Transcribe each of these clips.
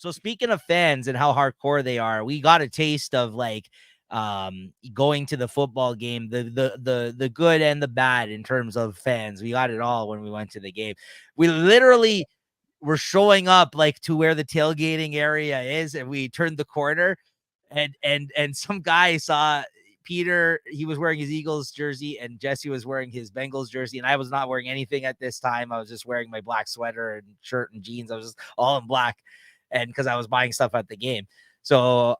So speaking of fans and how hardcore they are, we got a taste of like going to the football game, the good and the bad in terms of fans. We got it all when we went to the game. We literally were showing up like to where the tailgating area is, and we turned the corner, and some guy saw Peter. He was wearing his Eagles jersey, and Jesse was wearing his Bengals jersey, and I was not wearing anything at this time. I was just wearing my black sweater and shirt and jeans. I was just all in black, and because I was buying stuff at the game. So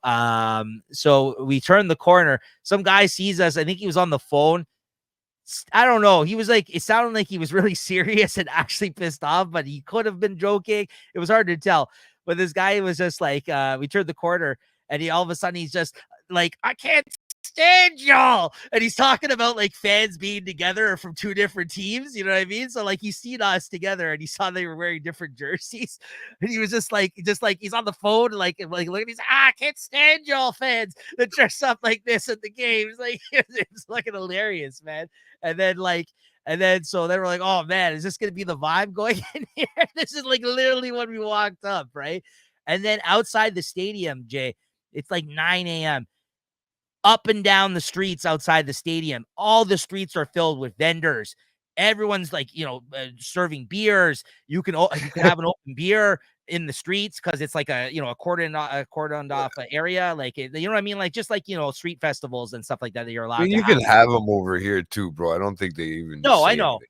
we turned the corner. Some guy sees us. I think he was on the phone. I don't know. He was like, it sounded like he was really serious and actually pissed off, but he could have been joking. It was hard to tell. But this guy was just like, we turned the corner, and he all of a sudden he's just like, I can't stand y'all. And he's talking about like fans being together from two different teams. You know what I mean? So like he's seen us together, and he saw they were wearing different jerseys, and he was just like he's on the phone, like look at these. I can't stand y'all fans that dress up like this at the games. Like it's looking hilarious, man. And then so they were like, oh man, is this gonna be the vibe going in here? This is like literally when we walked up, right? And then outside the stadium, Jay, it's like 9 a.m. Up and down the streets outside the stadium, all the streets are filled with vendors. Everyone's like, serving beers. You can have an open beer in the streets because it's like a cordoned off area, like you know what I mean, like just like street festivals and stuff like that you're allowed. I mean, you can have them over here too, bro. I don't think they even. No, I know.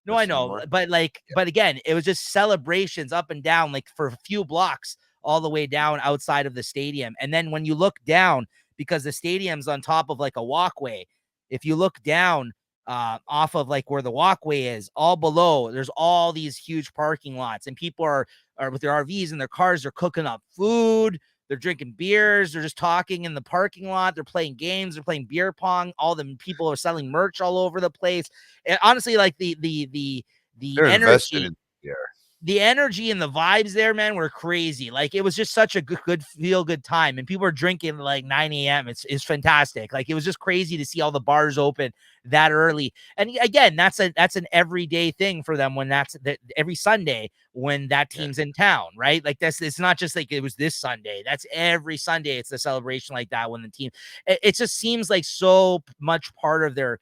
No, I know. But but again, it was just celebrations up and down, like for a few blocks all the way down outside of the stadium. And then when you look down, because the stadium's on top of like a walkway, if you look down off of like where the walkway is, all below, there's all these huge parking lots, and people are with their RVs and their cars. They're cooking up food. They're drinking beers. They're just talking in the parking lot. They're playing games. They're playing beer pong. All the people are selling merch all over the place. And honestly, like the energy, the energy and the vibes there, man, were crazy. Like it was just such a good feel good time, and people are drinking like 9 a.m. It's fantastic. Like it was just crazy to see all the bars open that early. And again, that's an everyday thing for them when every Sunday when that team's in town, right? Like it's not just like it was this Sunday. That's every Sunday. It's a celebration like that when the team. It just seems like so much part of their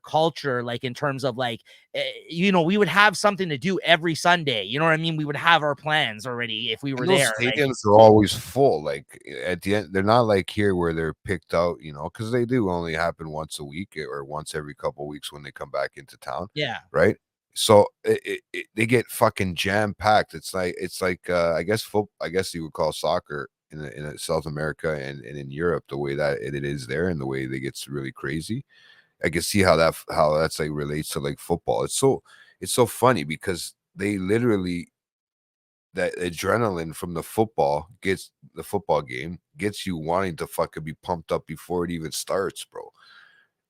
culture, like in terms of like, we would have something to do every Sunday. You know what I mean? We would have our plans already if we were there. Stadiums are always full. Like at the end, they're not like here where they're picked out, because they do only happen once a week or once every couple of weeks when they come back into town. Yeah. Right. So they get fucking jam packed. It's like I guess you would call soccer in South America and in Europe the way that it is there, and the way they gets really crazy. I can see how that's like relates to like football. It's so funny because they literally, that adrenaline from the football game gets you wanting to fucking be pumped up before it even starts, bro.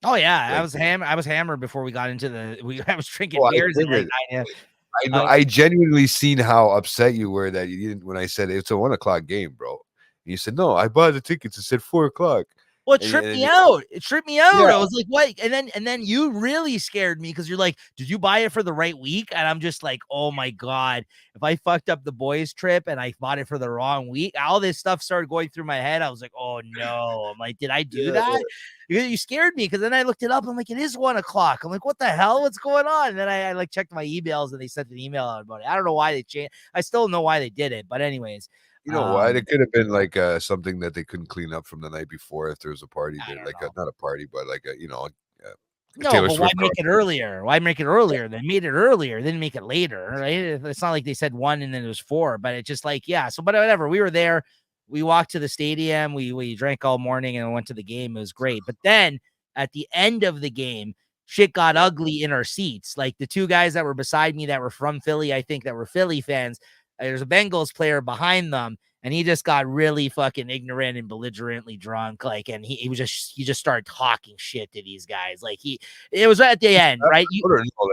Oh yeah, like, I was hammered before we got into I was drinking beers at like 9 a.m. I genuinely seen how upset you were that you didn't when I said it's a 1 o'clock game, bro. And you said no, I bought the tickets. It said 4 o'clock. Well, it tripped me out. It tripped me out. Yeah. I was like, what? And then you really scared me because you're like, did you buy it for the right week? And I'm just like, oh my God, if I fucked up the boys' trip and I bought it for the wrong week, all this stuff started going through my head. I was like, oh no. I'm like, did I do that? You scared me because then I looked it up. I'm like, it is 1 o'clock. I'm like, what the hell? What's going on? And then I like checked my emails and they sent an email out about it. I don't know why they changed. I still don't know why they did it. But anyways. You know why? It could have been like something that they couldn't clean up from the night before if there was a party there, like not a party, but like no, but why make it earlier? Why make it earlier? They made it earlier, then make it later, right? It's not like they said 1 and then it was 4, but it's just like, yeah. So, but whatever. We were there. We walked to the stadium. We drank all morning and went to the game. It was great. But then at the end of the game, shit got ugly in our seats. Like the two guys that were beside me that were from Philly, I think that were Philly fans. There's a Bengals player behind them, and he just got really fucking ignorant and belligerently drunk. Like, and he just started talking shit to these guys. Like it was at the end, right?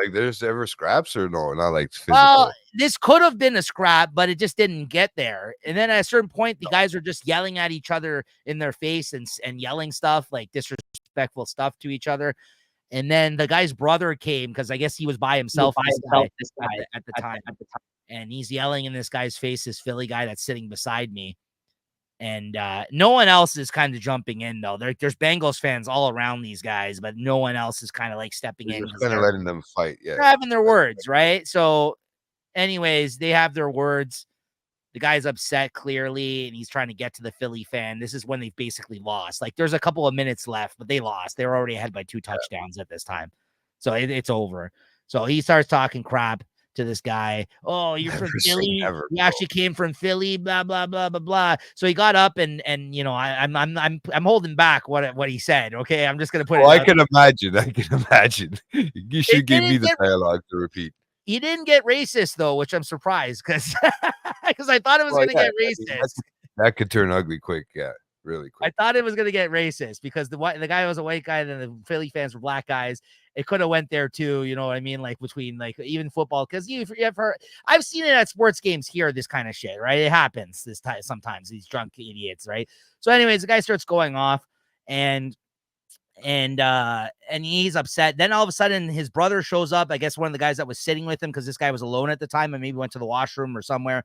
Like there's ever scraps or no, not like physical. Well, this could have been a scrap, but it just didn't get there. And then at a certain point, the guys are just yelling at each other in their face and yelling stuff like disrespectful stuff to each other. And then the guy's brother came because I guess he was by himself, this guy at the time. and he's yelling in this guy's face, this Philly guy that's sitting beside me. And no one else is kind of jumping in, though. There's Bengals fans all around these guys, but no one else is kind of like stepping They're in. just kind of letting them fight. Yeah. They're having their words, right? So, anyways, they have their words. The guy's upset clearly, and he's trying to get to the Philly fan. This is when they've basically lost. Like, there's a couple of minutes left, but they lost. They were already ahead by 2 touchdowns at this time. So it's over. So he starts talking crap to this guy. Oh, you're from Philly. You actually came from Philly. Blah blah blah blah blah. So he got up and you know I'm holding back what he said. Okay, I'm just gonna put it. I can imagine. I can imagine. You should give me the dialogue to repeat. He didn't get racist though, which I'm surprised because I thought it was gonna get racist. That could turn ugly quick. Yeah. Really quick. I thought it was going to get racist because the guy was a white guy and the Philly fans were black guys. It could have went there too. You know what I mean? Like between like even football. Cause you've heard, I've seen it at sports games here, this kind of shit, right? It happens this time. Sometimes these drunk idiots. Right. So anyways, the guy starts going off and he's upset. Then all of a sudden his brother shows up. I guess one of the guys that was sitting with him, cause this guy was alone at the time and maybe went to the washroom or somewhere.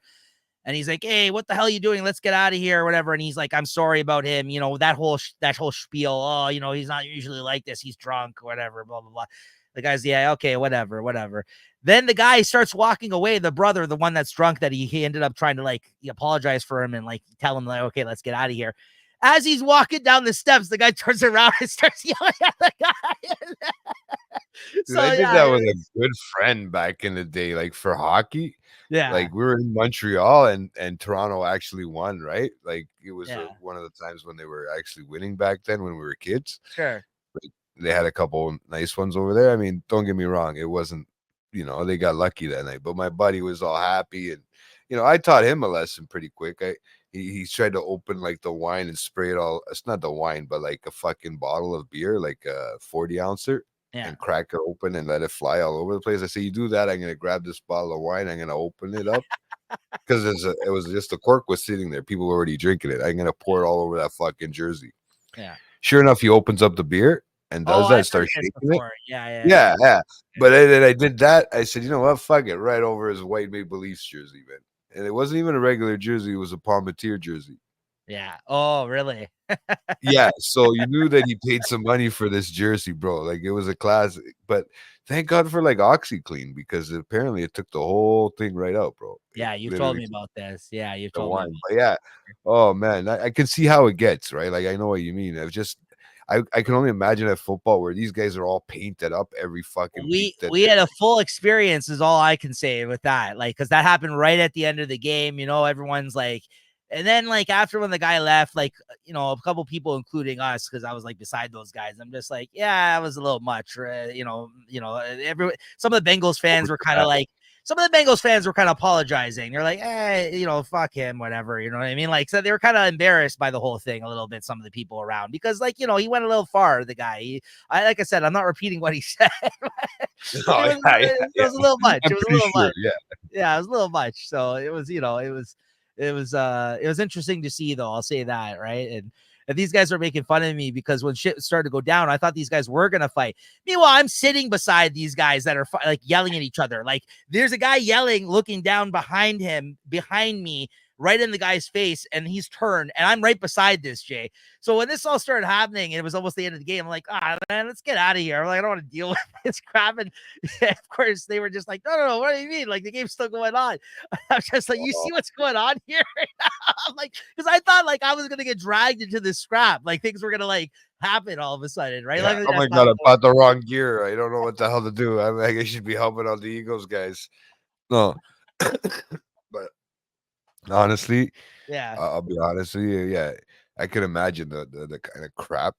And he's like, hey, what the hell are you doing? Let's get out of here or whatever. And he's like, I'm sorry about him. You know, that whole spiel. Oh, you know, he's not usually like this. He's drunk or whatever, blah, blah, blah. The guy's, yeah, okay, whatever. Then the guy starts walking away. The brother, the one that's drunk, that he ended up trying to like apologize for him and like tell him like, okay, let's get out of here. As he's walking down the steps, the guy turns around and starts yelling at the guy. Dude, I think that was a good friend back in the day, like for hockey. Yeah, like we were in Montreal and Toronto actually won, right? Like it was one of the times when they were actually winning back then when we were kids. Sure. Like, they had a couple nice ones over there. I mean, don't get me wrong, it wasn't, you know, they got lucky that night, but my buddy was all happy, and you know, I taught him a lesson pretty quick. He tried to open like the wine and spray it all. It's not the wine, but like a fucking bottle of beer, like a 40 ouncer. Yeah. And crack it open and let it fly all over the place. I say, you do that, I'm gonna grab this bottle of wine, I'm gonna open it up because it was just the cork was sitting there. People were already drinking it. I'm gonna pour it all over that fucking jersey. Yeah. Sure enough, he opens up the beer and does that, starts shaking it. Yeah. But then I did that. I said, you know what? Fuck it, right over his white Maple Leafs jersey, man. And it wasn't even a regular jersey; it was a Palmatier jersey. Yeah. Oh, really? Yeah. So you knew that he paid some money for this jersey, bro. Like it was a classic. But thank God for like OxyClean, because apparently it took the whole thing right out, bro. Yeah, you told me about this. Yeah, you told me. But yeah. Oh man, I can see how it gets, right? Like I know what you mean. I can only imagine at football where these guys are all painted up every fucking week. We had a full experience, is all I can say with that. Like, because that happened right at the end of the game. You know, everyone's like. And then, like, after when the guy left, like, you know, a couple people, including us, because I was like beside those guys, I'm just like, yeah, that was a little much. Some of the Bengals fans were kind of like, apologizing. They're like, you know, fuck him, whatever. You know what I mean? Like, so they were kind of embarrassed by the whole thing a little bit, some of the people around, because, like, you know, he went a little far, the guy. Like I said, I'm not repeating what he said. It was a little much. It was a little much. Yeah, it was a little much. So it was, you know, it was interesting to see, though. I'll say that, right? And these guys are making fun of me because when shit started to go down, I thought these guys were gonna fight. Meanwhile, I'm sitting beside these guys that are like yelling at each other. Like there's a guy yelling, looking down behind me, right in the guy's face, and he's turned, and I'm right beside this, Jay. So when this all started happening, and it was almost the end of the game, I'm like, man, let's get out of here. I'm like, I don't want to deal with this crap. And of course, they were just like, no, what do you mean? Like the game's still going on. I'm just like, you see what's going on here? I'm like, because I thought like I was gonna get dragged into this scrap, like things were gonna like happen all of a sudden, right? Yeah. Like, oh my God, I bought the wrong gear. I don't know what the hell to do. I guess I should be helping out the Eagles guys. No, but honestly, yeah, I'll be honest with you. Yeah, I can imagine the kind of crap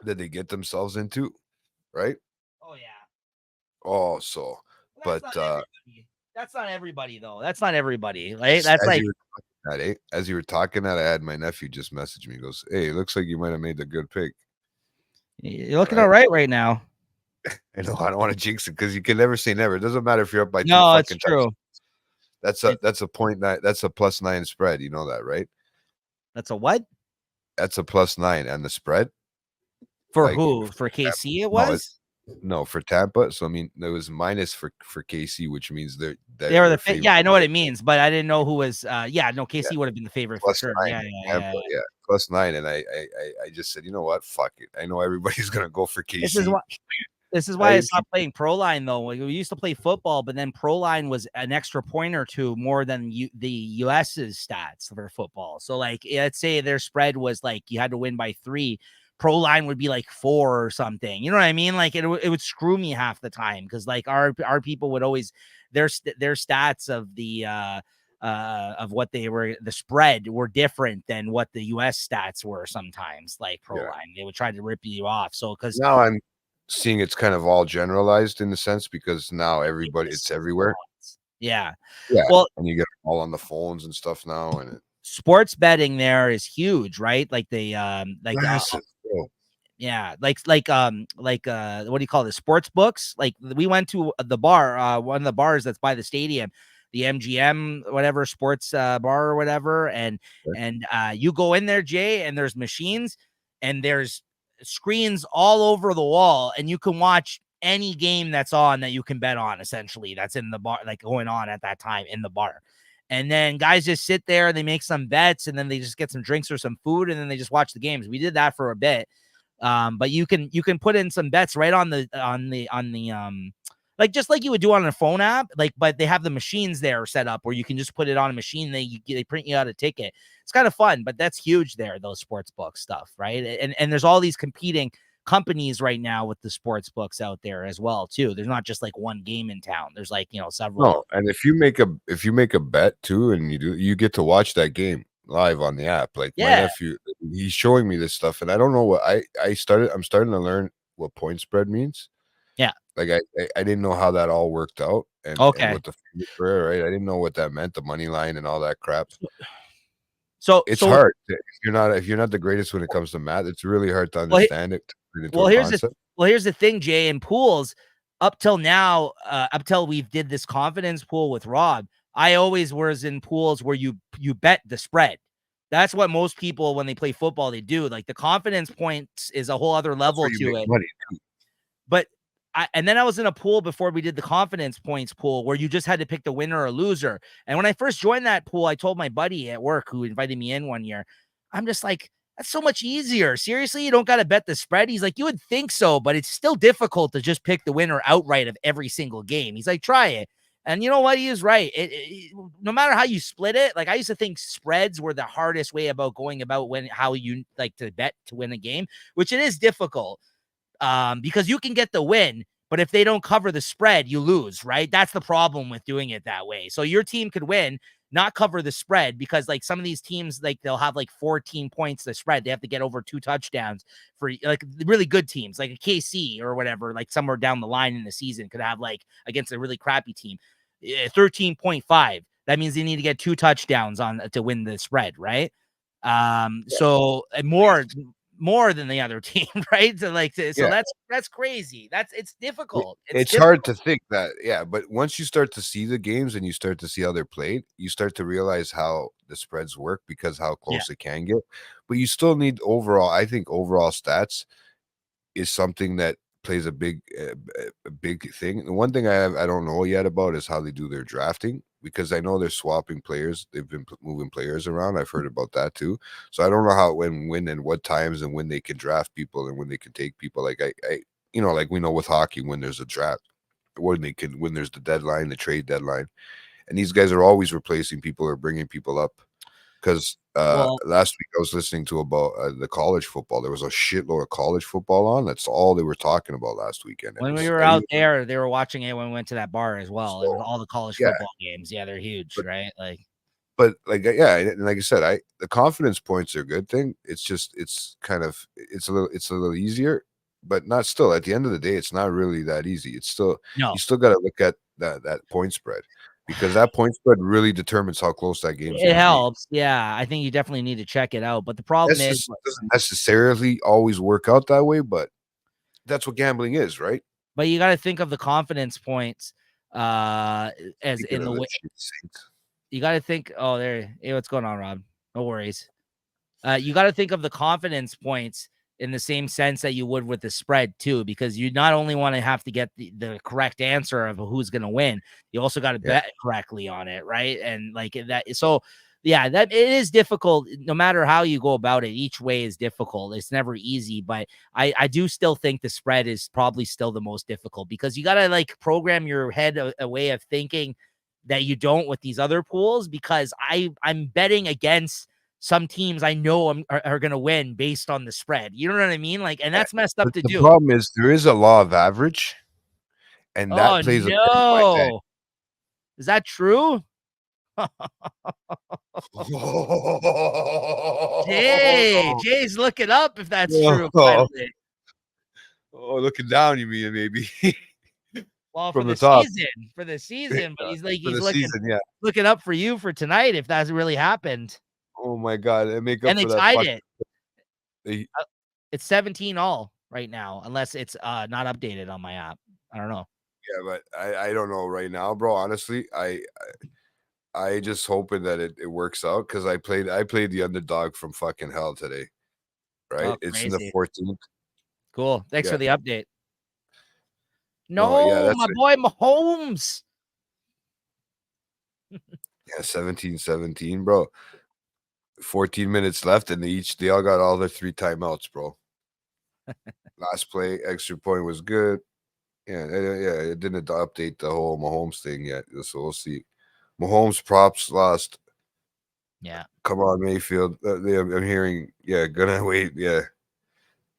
that they get themselves into, right? Oh yeah. Oh, so, but that's not everybody though. That's not everybody, right? That's like as you were talking that, I had my nephew just message me. He goes, "Hey, it looks like you might have made a good pick. You're looking all right now." I know I don't want to jinx it because you can never say never. It doesn't matter if you're up by no, it's true. That's a +9. That's a +9 spread. You know that, right? That's a what? That's a +9 and the spread. For like, who? For KC, it was. No, for Tampa. So I mean, there was minus for KC, which means They were the they're yeah, favored. I know what it means, but I didn't know who was. Yeah, no, Yeah, KC would have been the favorite for plus sure. 9. Yeah, yeah, Tampa, yeah. yeah, plus 9. And I just said, you know what? Fuck it. I know everybody's gonna go for This is KC. what. This is why I I stopped playing Pro Line though. Like, we used to play football, but then Pro Line was an extra point or two more than the US's stats for football. So like, let's say their spread was like you had to win by 3. Pro Line would be like 4 or something. You know what I mean? Like it would screw me half the time because like our people would always their stats of the of what they were the spread were different than what the US stats were sometimes. Like Pro yeah. Line, they would try to rip you off. So because Now I'm seeing it's kind of all generalized in the sense because now everybody it's everywhere. Yeah. Yeah, Well, and you get them all on the phones and stuff now, and sports betting there is huge, right? Like massive. Bro. yeah, what do you call this? Sports books. Like we went to the bar, one of the bars that's by the stadium, the MGM whatever sports bar or whatever, and you go in there, Jay, and there's machines and there's screens all over the wall, and you can watch any game that's on that you can bet on. Essentially, that's in the bar, like going on at that time in the bar. And then guys just sit there, they make some bets, and then they just get some drinks or some food, and then they just watch the games. We did that for a bit. But you can put in some bets right on the like just like you would do on a phone app, like, but they have the machines there set up where you can just put it on a machine. They print you out a ticket. It's kind of fun, but that's huge there, those sports book stuff, right? And there's all these competing companies right now with the sports books out there as well too. There's not just like one game in town. There's like, several. No, and if you make a bet too, and you get to watch that game live on the app. Like my Yeah. nephew, he's showing me this stuff, and I don't know what I'm starting to learn what point spread means. Yeah. Like I didn't know how that all worked out, and Okay. what the were, right. I didn't know what that meant, the money line and all that crap. So It's hard if you're not the greatest when it comes to math. It's really hard to understand it. Well, here's the thing, Jay. In pools, up till now, up till we did this confidence pool with Rob, I always was in pools where you bet the spread. That's what most people when they play football they do. Like the confidence points is a whole other level to it. Money too. But and then I was in a pool before we did the confidence points pool where you just had to pick the winner or loser. And when I first joined that pool, I told my buddy at work who invited me in one year, I'm just like, that's so much easier. Seriously, you don't got to bet the spread. He's like, you would think so, but it's still difficult to just pick the winner outright of every single game. He's like, try it. And you know what? He is right. No matter how you split it, like I used to think spreads were the hardest way about going about how you like to bet to win a game, which it is difficult because you can get the win, but if they don't cover the spread, you lose, right? That's the problem with doing it that way. So your team could win, not cover the spread because like some of these teams, like they'll have like 14 points the spread. They have to get over 2 touchdowns for like really good teams, like a KC or whatever, like somewhere down the line in the season could have like against a really crappy team, 13.5. That means they need to get 2 touchdowns on to win the spread, right? So more than the other team, right? So that's crazy. It's difficult. It's hard to think that, yeah, but once you start to see the games and you start to see how they're played, you start to realize how the spreads work because how close it can get. But you still need overall, I think overall stats is something that plays a big thing. The one thing I don't know yet about is how they do their drafting because I know they're swapping players. They've been moving players around. I've heard about that too. So I don't know how when and what times and when they can draft people and when they can take people. Like I like we know with hockey when there's a draft, when there's the deadline, the trade deadline, and these guys are always replacing people or bringing people up. Because last week I was listening to about the college football. There was a shitload of college football on. That's all they were talking about last weekend. When we were out there, they were watching it when we went to that bar as well. It was all the college football games. Yeah, they're huge, right? But and like I said, the confidence points are a good thing. It's just it's a little easier, but not still. At the end of the day, it's not really that easy. It's still you still got to look at that point spread. Because that point spread really determines how close that game is. It helps. Yeah, I think you definitely need to check it out. But the problem is it doesn't necessarily always work out that way, but that's what gambling is, right? But you got to think of the confidence points as in the way. You got to think, hey, what's going on, Rob? No worries. You got to think of the confidence points in the same sense that you would with the spread too, because you not only want to have to get the correct answer of who's going to win, you also got to bet correctly on it, right? And like that, so yeah, that it is difficult. No matter how you go about it, each way is difficult. It's never easy, but I do still think the spread is probably still the most difficult, because you got to like program your head a way of thinking that you don't with these other pools, because I'm betting against some teams I know are going to win based on the spread. You know what I mean? Like, and that's messed up to The do. problem is there is a law of average, and that Oh plays a part in my head. no. Is that true? Jay's looking up if that's true. Finally. Oh, looking down, you mean maybe Well, from the top for the season, but he's like for he's the season, yeah. looking up for you for tonight if that's really happened. Oh my god, and make up And they for that. tied it. They, It's 17 all right now, unless it's not updated on my app. I don't know. yeah, but I don't know right now, bro. Honestly, I just hoping that it works out, because I played the underdog from fucking hell today. Right? Oh, It's in the crazy. 14th. Cool. Thanks Yeah. for the update. No, yeah, No, that's my it. boy Mahomes. Yeah, 17-17, bro. 14 minutes left, and they all got all their 3 timeouts, bro. Last play, extra point was good. Yeah, it didn't update the whole Mahomes thing yet, so we'll see. Mahomes props lost. Yeah. Come on, Mayfield. I'm hearing, gonna wait. Yeah,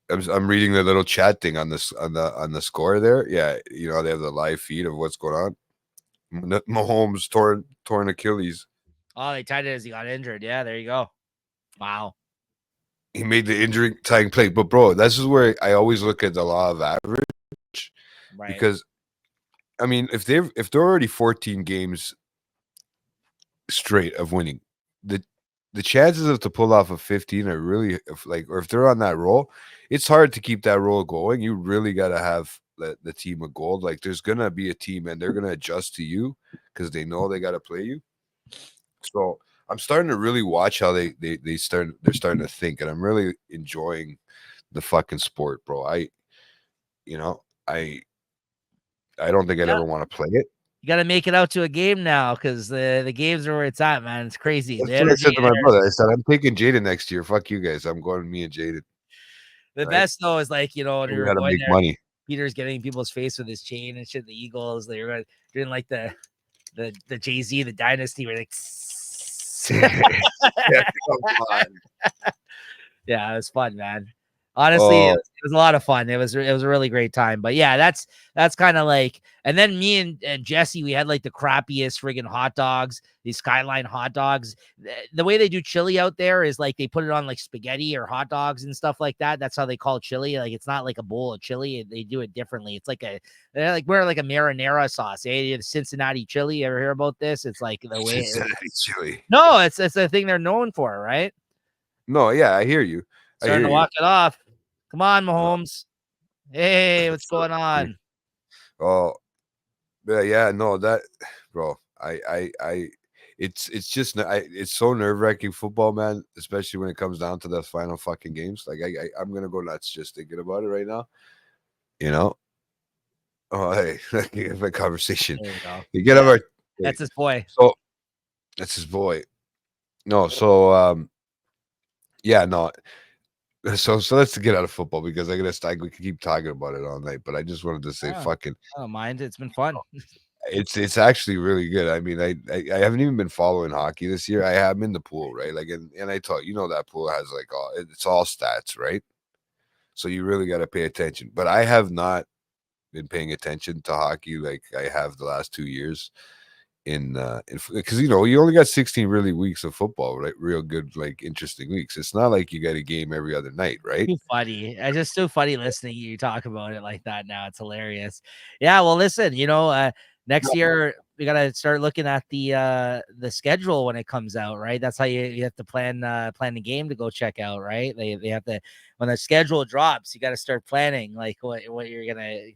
I'm reading the little chat thing on this on the score there. Yeah, you know, they have the live feed of what's going on. Mahomes torn Achilles. Oh, they tied it as he got injured. Yeah, there you go. Wow. He made the injury tying play, but bro, this is where I always look at the law of average, Right. because I mean, if they're already 14 games straight of winning, the chances of to pull off a 15 are really, or if they're on that roll, it's hard to keep that roll going. You really got to have the team of gold. Like, there's gonna be a team, and they're gonna adjust to you because they know they got to play you. So I'm starting to really watch how they're starting to think, and I'm really enjoying the fucking sport, bro. You know, I don't think I'd ever want to play it. You got to make it out to a game now, because the games are where it's at, man. It's crazy. That's what I said to my brother. I said, I'm taking Jaden next year. Fuck you guys. I'm going with me and Jaden. The best though is like, you know, when We we were got to going make there, money. Peter's getting people's face with his chain and shit. The Eagles, they were doing like the Jay-Z, the dynasty, were like Yeah, come on. Yeah, it was fun, man. Honestly, it was a lot of fun. It was a really great time. But yeah, that's kind of like, and then me and Jesse, we had like the crappiest friggin' hot dogs, these Skyline hot dogs. The way they do chili out there is like they put it on like spaghetti or hot dogs and stuff like that. That's how they call chili. Like, it's not like a bowl of chili. They do it differently. It's like we're like a marinara sauce. Hey, the Cincinnati chili. You ever hear about this? It's like the way Cincinnati chili. No, it's the thing they're known for, right? No, yeah, I hear you. Starting to walk it off. Come on, Mahomes. Hey, what's going on? Oh, yeah, no, that, bro. It's just it's so nerve-wracking football, man. Especially when it comes down to the final fucking games. Like, I'm gonna go nuts just thinking about it right now. You know. Oh, hey, have a conversation. You get over. That's his boy. So that's his boy. No, so yeah, no. So let's get out of football, because we can keep talking about it all night. But I just wanted to say, fucking, I don't mind. It's been fun. It's actually really good. I mean, I haven't even been following hockey this year. I am in the pool, right? Like, and I thought, that pool has like it's all stats, right? So you really got to pay attention. But I have not been paying attention to hockey like I have the last 2 years. Because you only got 16 really weeks of football, right? Real good, like, interesting weeks. It's not like you got a game every other night, right? Too funny. It's just so funny listening to you talk about it like that now. It's hilarious. Yeah, well, listen, next year we gotta start looking at the schedule when it comes out, right? That's how you have to plan the game to go check out, right? They have to, when the schedule drops, you got to start planning like what you're gonna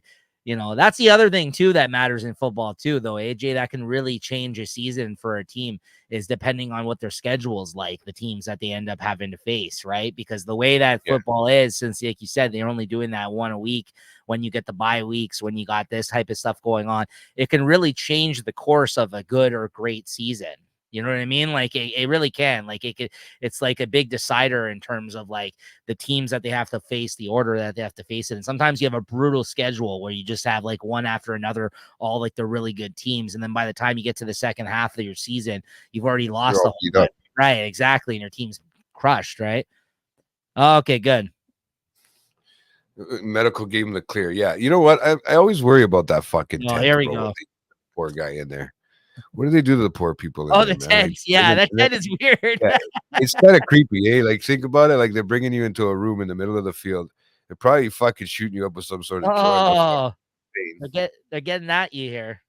You know, that's the other thing too that matters in football too, though, AJ, that can really change a season for a team is depending on what their schedule is like, the teams that they end up having to face, right? Because the way that Yeah. football is, since like you said, they're only doing that one a week when you get the bye weeks, when you got this type of stuff going on, it can really change the course of a good or great season. You know what I mean? Like it really can. Like it's like a big decider in terms of like the teams that they have to face, the order that they have to face it. And sometimes you have a brutal schedule where you just have like one after another, all like the really good teams. And then by the time you get to the second half of your season, you've already lost the whole thing. Right, exactly. And your team's crushed, right? Okay, good. Medical gave him the clear. Yeah. You know what? I always worry about that fucking tent, here we bro. go. Poor guy in there. What do they do to the poor people in Oh, there, the man? tent. Yeah, that tent is weird. Yeah, it's kind of creepy, eh? Like, think about it. Like, they're bringing you into a room in the middle of the field. They're probably fucking shooting you up with some sort of drug. Oh, they're getting at you here.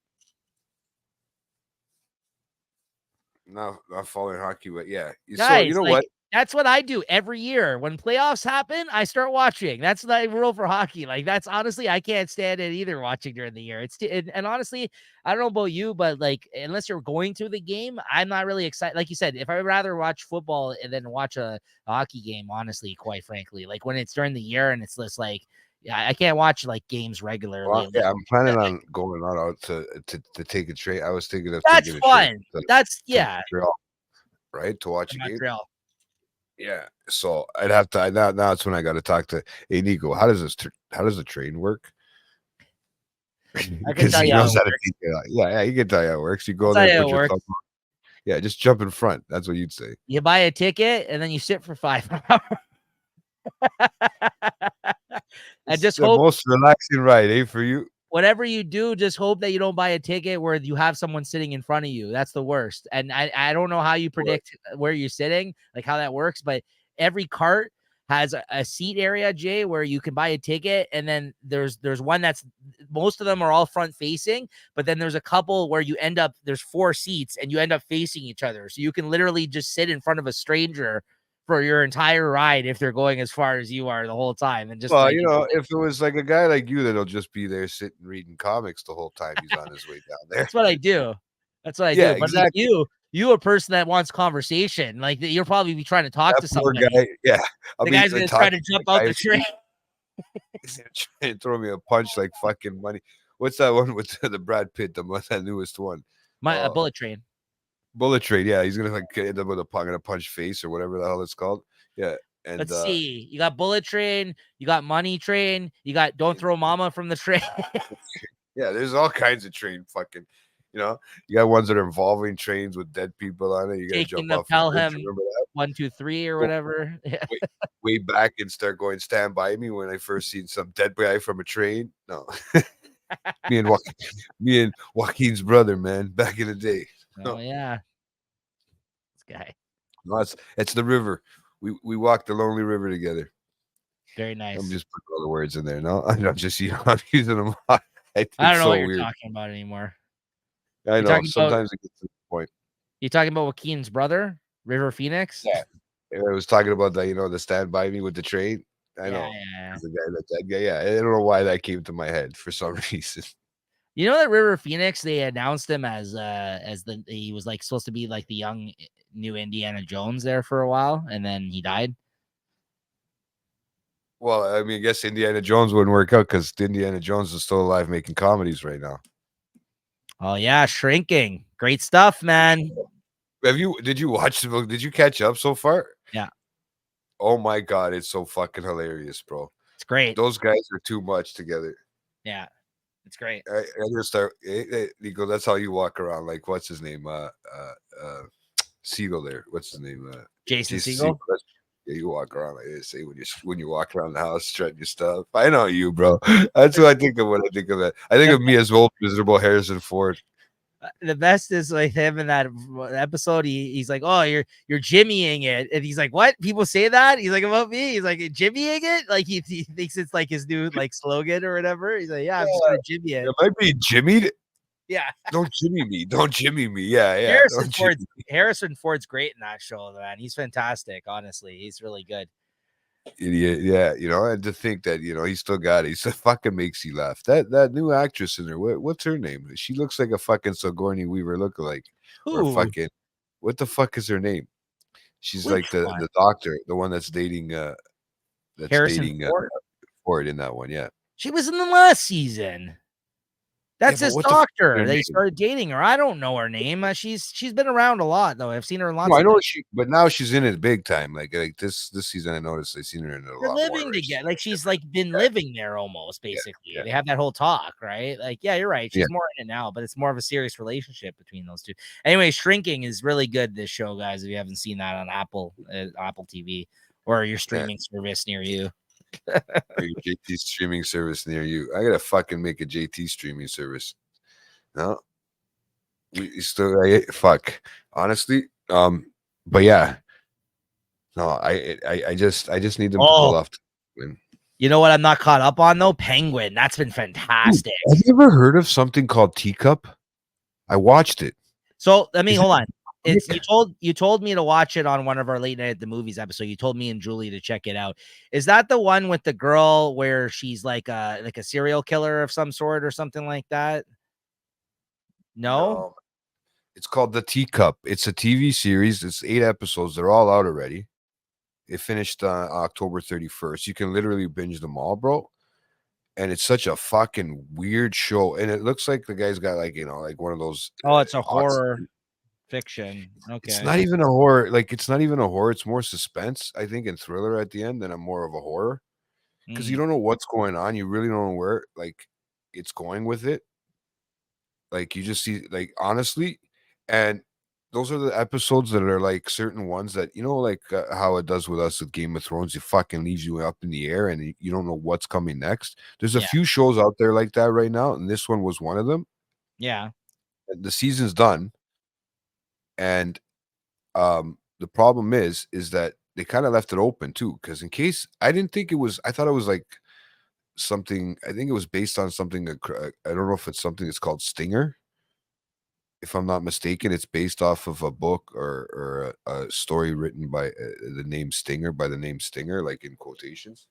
Not following hockey, but yeah. Guys, so you know like, what? That's what I do every year. When playoffs happen, I start watching. That's the rule for hockey. Like, that's honestly, I can't stand it either watching during the year. And honestly, I don't know about you, but like, unless you're going to the game, I'm not really excited. Like you said, if I'd rather watch football than watch a hockey game, honestly, quite frankly, like when it's during the year and it's just like, yeah, I can't watch like games regularly. Well, yeah, I'm planning on going out to take a train. I was thinking of that's taking a fun. train. That's to yeah. Montreal, right, to watch a game. Montreal. Yeah, so I'd have to now. It's when I got to talk to Nico. How does the train work? Because he knows how to teach you. Yeah, he can tell you how it works. You go there, put your thumb on. Yeah, just jump in front. That's what you'd say. You buy a ticket and then you sit for 5 hours. And just the hope most relaxing ride, eh, for you. Whatever you do, just hope that you don't buy a ticket where you have someone sitting in front of you. That's the worst. And I don't know how you predict where you're sitting, like how that works, but every cart has a seat area, Jay, where you can buy a ticket. And then there's one that's, most of them are all front facing, but then there's a couple where you end up, there's 4 seats and you end up facing each other. So you can literally just sit in front of a stranger for your entire ride if they're going as far as you are the whole time. And just, well, like, you know, if it was like a guy like you that'll just be there sitting reading comics the whole time he's on his way down there. That's what I do. That's what I do. But exactly. Like you a person that wants conversation, like you'll probably be trying to talk to somebody. Guy, yeah, the guy's gonna try to jump out the train. He's gonna try and throw me a punch like fucking money. What's that one with the Brad Pitt? That newest one. A Bullet Train. Bullet Train. Yeah, he's gonna like end up with a punch face or whatever the hell it's called. Yeah. And let's see. You got Bullet Train. You got Money Train. You got Don't Throw Mama from the Train. Yeah, there's all kinds of train fucking. You know, you got ones that are involving trains with dead people on it. You gotta jump off. Pelham 1, 2, 3 or whatever. Yeah. Way back and start going Stand By Me when I first seen some dead guy from a train. No, me and Joaquin's brother, man, back in the day. Oh yeah, this guy. No, it's the river. We walked the lonely river together. Very nice. I'm just putting all the words in there. No, I'm just I'm using them. I don't know what you're talking about anymore. I know. Sometimes it gets to the point. You talking about Joaquin's brother, River Phoenix? Yeah. I was talking about that, you know, the Stand By Me with the train. I know. Yeah. The guy that guy. Yeah. I don't know why that came to my head for some reason. You know that River Phoenix, they announced him as he was like supposed to be like the young new Indiana Jones there for a while, and then he died. Well, I mean, I guess Indiana Jones wouldn't work out because Indiana Jones is still alive making comedies right now. Oh yeah, Shrinking. Great stuff, man. Did you watch the book? Did you catch up so far? Yeah. Oh my God, it's so fucking hilarious, bro. It's great. Those guys are too much together. Yeah. It's great. I just start Nico, that's how you walk around. Like, what's his name? Siegel there. What's his name? Jason Siegel. Yeah, you walk around like this. When you walk around the house, strutting your stuff. I know you, bro. That's what I think of when I think of it. I think of me as old, miserable Harrison Ford. The best is like him in that episode. He's like, "Oh, you're jimmying it," and he's like, "What? People say that?" He's like, "About me?" He's like, "Jimmying it?" Like he thinks it's like his new like slogan or whatever. He's like, "Yeah, I'm just gonna jimmy it." It might be jimmied. Yeah. Don't jimmy me. Don't jimmy me. Yeah. Harrison Ford's great in that show, man. He's fantastic. Honestly, he's really good. Idiot, yeah, and to think that he still got it. He still fucking makes you laugh. That new actress in there, what's her name? She looks like a fucking Sigourney Weaver lookalike, or Who? fucking what the fuck is her name? She's like Which the one? the doctor, the one that's Harrison dating Ford. Ford in that one, yeah. She was in the last season. Yeah, That's but his what the fuck is doctor. her They name? started dating her. I don't know her name. She's been around a lot though. I've seen her in No, lots I of know things. but now she's in it big time. Like this season, I noticed I've seen her in it a They're lot more. living Where she's together. Like she's different. like been living there almost Yeah, basically. yeah, They have that whole talk, right? Like, yeah, you're right. yeah, She's more in it now, but it's more of a serious relationship between those two. Anyway, Shrinking is really good. This show, guys, if you haven't seen that on Apple TV or your yeah. streaming service near you. Or your JT streaming service near you. I gotta fucking make a JT streaming service. No, we still fuck. Honestly, but yeah, no, I just need them to Oh, pull off. Win. you know what I'm not caught up on though? Penguin. That's been Dude, fantastic. have you ever heard of something called Teacup? I watched it. So let me Is it hold on. It's Nick? you told me to watch it on one of our late night at the movies episode. You told me and Julie to check it out. Is that the one with the girl where she's like a serial killer of some sort or something like that? No? No, it's called The Teacup. It's a TV series. It's 8 episodes. They're all out already. It finished October 31st. You can literally binge them all, bro. And it's such a fucking weird show. And it looks like the guy's got like, like one of those Oh, it's a autism. horror fiction. It's Okay. not even a horror. Like, it's not even a horror. It's more suspense, I think, and thriller at the end than a more of a horror. Because you Mm, don't know what's going on. You really don't know where like it's going with it. Like you just see, like honestly, and those are the episodes that are like certain ones that like how it does with us with Game of Thrones. It fucking leaves you up in the air, and you don't know what's coming next. There's a yeah. few shows out there like that right now, and this one was one of them. Yeah. The season's done, and the problem is that they kind of left it open too, because in case I didn't think it was, I thought it was like something. I think it was based on something. I don't know if it's something that's called Stinger. If I'm not mistaken, it's based off of a book or a story written by the name Stinger, like in quotations.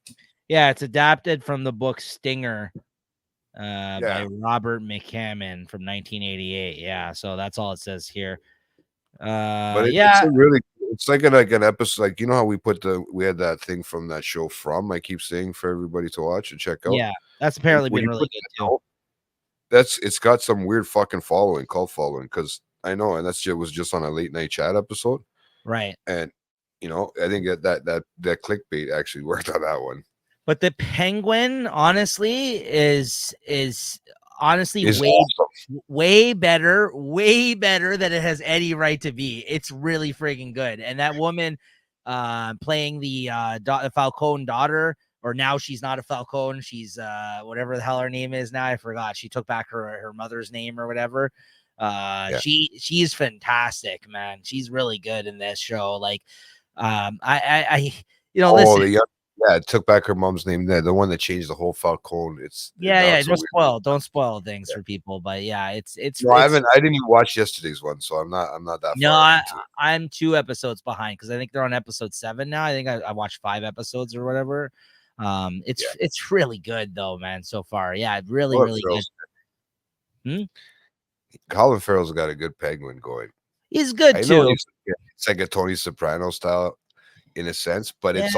Yeah, it's adapted from the book Stinger Yeah, by Robert McCammon from 1988. Yeah, so that's all it says here. but it's Yeah, a really, it's like an episode, like how we had that thing from that show From. I keep saying for everybody to watch and check out. yeah, that's apparently When been you really put good that too. out, it's got some weird fucking cult following, because I know, and that's it was just on a late night chat episode, Right. and I think that clickbait actually worked on that one. But the Penguin, honestly, is honestly Is awesome. way better than it has any right to be. It's really freaking good. And that woman playing the Falcone daughter, or now she's not a Falcone, she's whatever the hell her name is now. I forgot. She took back her mother's name or whatever. Yeah. She's fantastic, man. She's really good in this show. Like I listen. Yeah, it took back her mom's name. The one that changed the whole Falcone. Yeah. It's a Don't spoil things for people. But yeah, No, I haven't. I didn't even watch yesterday's one, so I'm not that no, far into it. I'm 2 episodes behind because I think they're on episode 7 now. I think I watched 5 episodes or whatever. It's really good though, man. So far, yeah, really good. Colin Farrell's got a good Penguin going. He's good I know too. it's like a Tony Soprano style in a sense, but Yeah.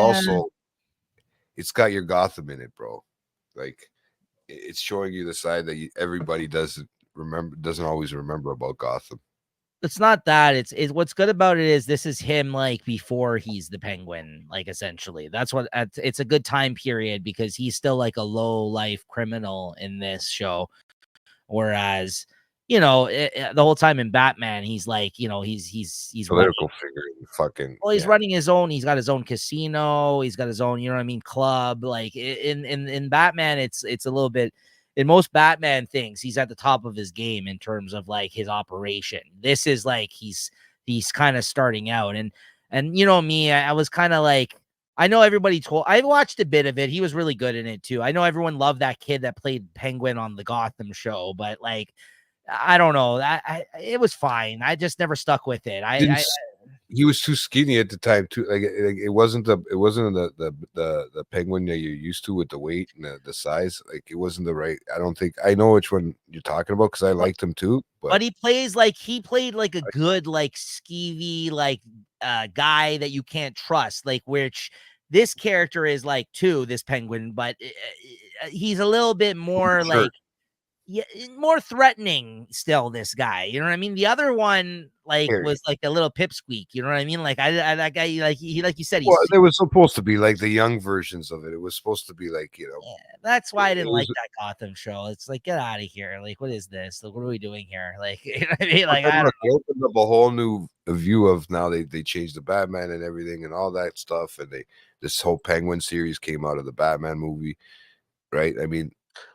it's got your Gotham in it, bro. Like it's showing you the side that everybody doesn't always remember about Gotham. It's not that. It's what's good about it is this is him like before he's the Penguin, like essentially. That's what it's a good time period because he's still like a low life criminal in this show. Whereas, the whole time in Batman, he's like, he's Political figure, fucking. well, he's running his own. He's got his own casino. He's got his own, you know what I mean, club. Like in Batman, it's a little bit. In most Batman things, he's at the top of his game in terms of like his operation. This is like he's kind of starting out, and me, I was kind of like, I know everybody I watched a bit of it. He was really good in it too. I know everyone loved that kid that played Penguin on the Gotham show, but like, I don't know. It was fine. I just never stuck with it. he was too skinny at the time too. Like it wasn't the penguin that you're used to with the weight and the size. Like it wasn't the right. I don't think I know which one you're talking about because I liked him too. But he played like a good, like skeevy, like guy that you can't trust, like which this character is like too, this penguin, but he's a little bit more like more threatening still, this guy, you know what I mean? The other one like was like a little pipsqueak, you know what I mean? Like I that guy, like he like you said, well, they were supposed to be like the young versions of it. It was supposed to be like, you know, that's why I didn't like that Gotham show. It's like, get out of here. Like, what is this? Like, what are we doing here? Like, you know what I mean? Like, I don't know. Opened up a whole new view of now they changed the Batman and everything and all that stuff. And this whole Penguin series came out of the Batman movie, right? I mean,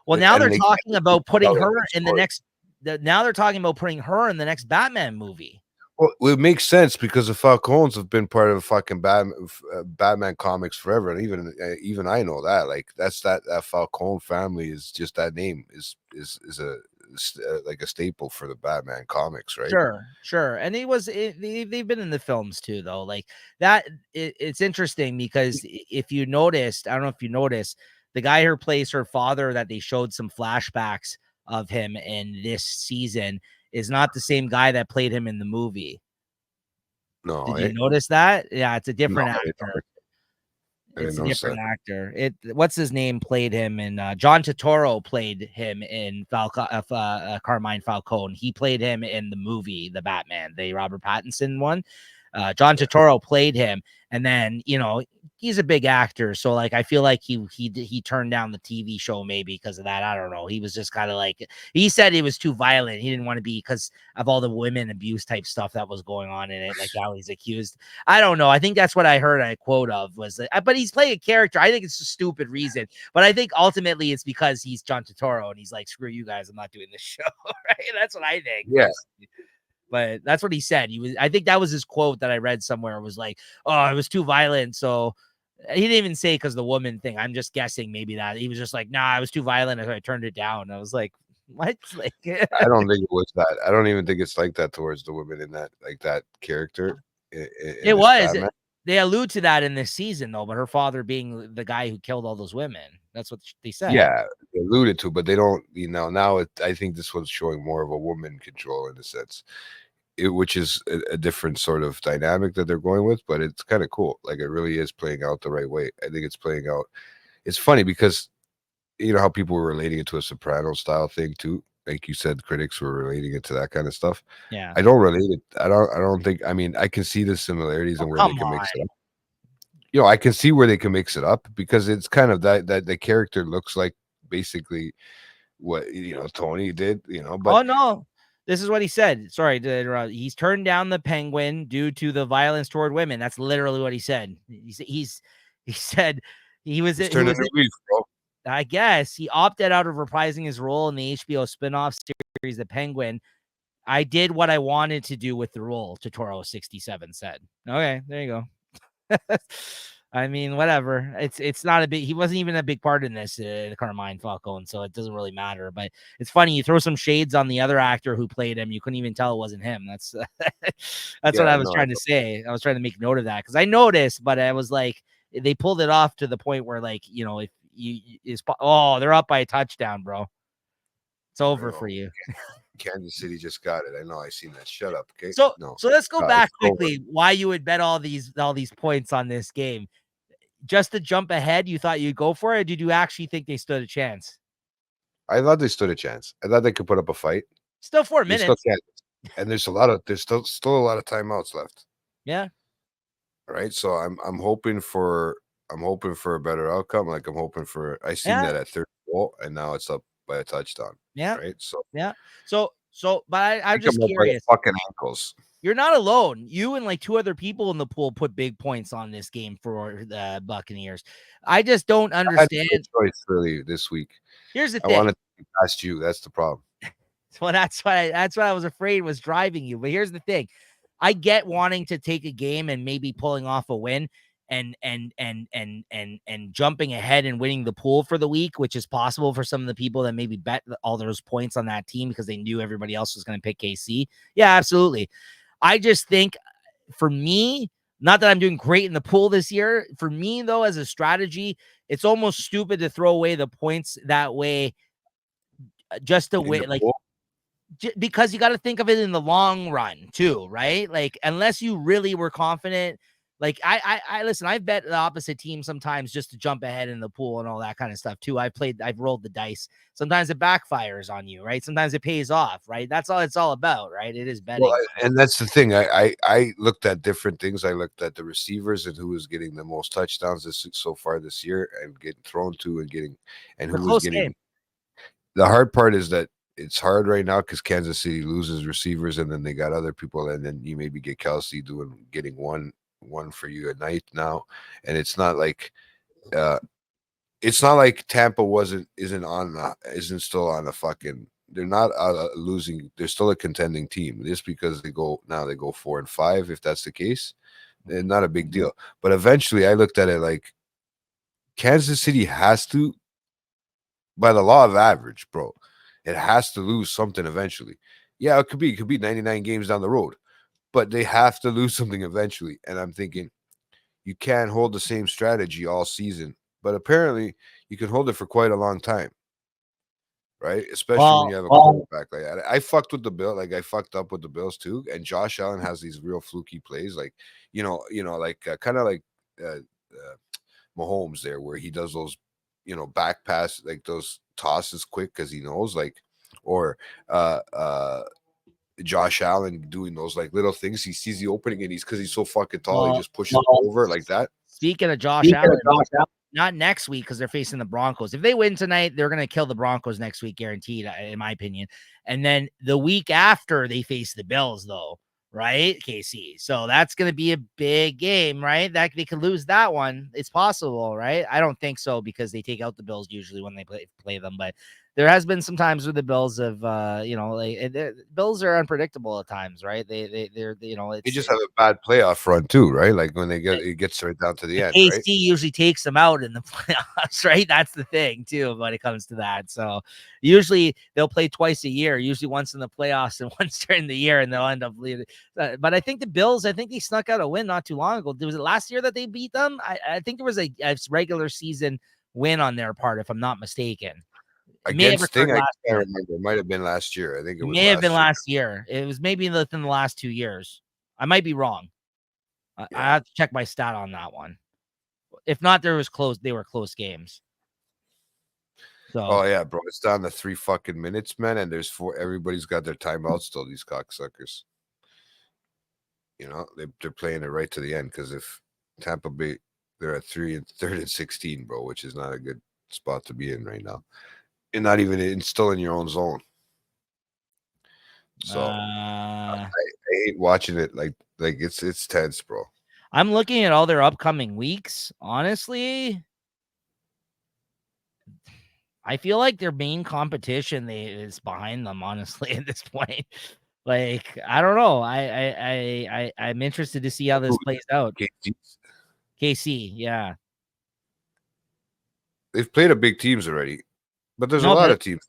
well, now they're talking about putting her in the next. Now they're talking about putting her in the next Batman movie. Well, it makes sense because the Falcons have been part of fucking Batman comics forever, and even I know that. Like that Falcone family is just that name is like a staple for the Batman comics, right? Sure. And they've been in the films too, though. Like that, it's interesting because if you noticed, I don't know if you noticed, the guy who plays her father that they showed some flashbacks of him in this season is not the same guy that played him in the movie. No, did you notice that? Yeah, it's a different actor. It's a different actor. What's his name played him in John Turturro played him in Carmine Falcone. He played him in the movie The Batman, the Robert Pattinson one. John Turturro played him, and then he's a big actor, so like I feel like he turned down the TV show maybe because of that. I don't know. He was just kind of like, he said it was too violent. He didn't want to be because of all the women abuse type stuff that was going on in it, like how he's accused. I don't know. I think that's what I heard a quote of was that, but he's playing a character. I think it's a stupid reason, but I think ultimately it's because he's John Turturro and he's like, screw you guys, I'm not doing this show. Right? That's what I think. Yeah. But that's what he said. I think that was his quote that I read somewhere, was like, oh, it was too violent. So he didn't even say because the woman thing. I'm just guessing maybe that he was just like, nah, it was too violent. So I turned it down. I was like, what? Like, I don't think it was that. I don't even think it's like that towards the women in that, like that character. It was. They allude to that in this season though, but her father being the guy who killed all those women. That's what they said. Yeah, they alluded to, but they don't, now I think this one's showing more of a woman control in a sense. Which is a different sort of dynamic that they're going with, but it's kind of cool. Like it really is playing out the right way. I think it's playing out. It's funny because you know how people were relating it to a Soprano style thing too. Like you said, critics were relating it to that kind of stuff. Yeah, I don't relate it. I don't think. I mean, I can see the similarities and where they can mix it up. I can see where they can mix it up because it's kind of that the character looks like basically what Tony did. But oh no. This is what he said. Sorry to interrupt. He's turned down the Penguin due to the violence toward women. That's literally what he said. He said he was turning a leaf, bro. I guess he opted out of reprising his role in the HBO spinoff series The Penguin. I did what I wanted to do with the role, Turturro 67 said. Okay, there you go. I mean, whatever. It's not a big. He wasn't even a big part in this, Carmine Falcone, so it doesn't really matter. But it's funny. You throw some shades on the other actor who played him. You couldn't even tell it wasn't him. That's what I was trying to say. I was trying to make note of that because I noticed, but I was like, they pulled it off to the point where, like, if they're up by a touchdown, bro. It's over for you. Kansas City just got it. I know. I seen that. Shut up. Okay. So let's go back quickly. Why you would bet all these points on this game? Just to jump ahead, you thought you'd go for it? Or did you actually think they stood a chance? I thought they stood a chance. I thought they could put up a fight. Still 4 minutes. And there's still a lot of timeouts left. Yeah. All right. So I'm hoping for a better outcome. Like I seen that at third goal, and now it's up by a touchdown. Yeah. Right. So yeah. So but I'm just curious. Fucking ankles. You're not alone. You and like 2 other people in the pool put big points on this game for the Buccaneers. I just don't understand. I had no choice really this week. Here's the thing. I wanted to be past you. That's the problem. Well, that's what I was afraid was driving you. But here's the thing. I get wanting to take a game and maybe pulling off a win and jumping ahead and winning the pool for the week, which is possible for some of the people that maybe bet all those points on that team because they knew everybody else was going to pick KC. Yeah, absolutely. I just think for me, not that I'm doing great in the pool this year. For me, though, as a strategy, it's almost stupid to throw away the points that way just to In the win. Like, pool, because you got to think of it in the long run too, right? Like, unless you really were confident, like I listen, I've bet the opposite team sometimes just to jump ahead in the pool and all that kind of stuff too. I've rolled the dice. Sometimes it backfires on you, right? Sometimes it pays off, right? That's all it's all about, right? It is well, betting. and that's the thing. I looked at different things. I looked at the receivers and who was getting the most touchdowns so far this year, and getting thrown to, and It's a who was close game. getting. The hard part is that it's hard right now because Kansas City loses receivers, and then they got other people, and then you maybe get Kelsey getting one for you a night now, and uh it's not like Tampa isn't still on a fucking. They're not losing. They're still a contending team. Just because they go 4-5, if that's the case, not a big deal. But eventually, I looked at it like Kansas City has to, by the law of average, bro, it has to lose something eventually. Yeah, it could be 99 games down the road, but they have to lose something eventually. And I'm thinking you can't hold the same strategy all season, but apparently you can hold it for quite a long time, right? Especially when you Well, have a quarterback like that. I fucked with the Bill, like I fucked up with the Bills too. And Josh Allen has these real fluky plays, like like kind of like Mahomes there, where he does those, back pass, like those tosses quick because he knows, like, or Josh Allen doing those like little things. He sees the opening and because he's so fucking tall, he well, just pushes over like that. speaking of Josh Allen, not next week because they're facing the Broncos. If they win tonight, they're going to kill the Broncos next week, guaranteed, in my opinion. And then the week after they face the Bills, though, right, KC? So that's going to be a big game, right? That they could lose that one. It's possible, right? I don't think so because they take out the Bills usually when they play them, but there has been some times where the Bills have, Bills are unpredictable at times, right? They're They it's just have a bad playoff run too, right? Like when it gets right down to the end, right? KC usually takes them out in the playoffs, right? That's the thing too when it comes to that. So usually they'll play twice a year, usually once in the playoffs and once during the year, and they'll end up leading. But I think the Bills, I think they snuck out a win not too long ago. Was it last year that they beat them? I think there was a regular season win on their part, if I'm not mistaken. It may have Against occurred Sting, I last can't year. remember. It might have been last year. I think it It was may have been last year. last year. It was maybe within the last 2 years. I might be wrong. I Yeah. have to check my stat on that one. If not, they were close games. So Oh yeah, bro. It's down to 3 fucking minutes, man, and there's 4. Everybody's got their timeout still, these cocksuckers. They're playing it right to the end because if Tampa Bay, they're at 3rd and 16, bro, which is not a good spot to be in right now. And not even still in your own zone. So I hate watching it like it's tense, bro. I'm looking at all their upcoming weeks. Honestly, I feel like their main competition is behind them. Honestly, at this point, like I don't know. I'm interested to see how this plays out. KC, yeah. They've played a big teams already, but there's a No, lot but of teams.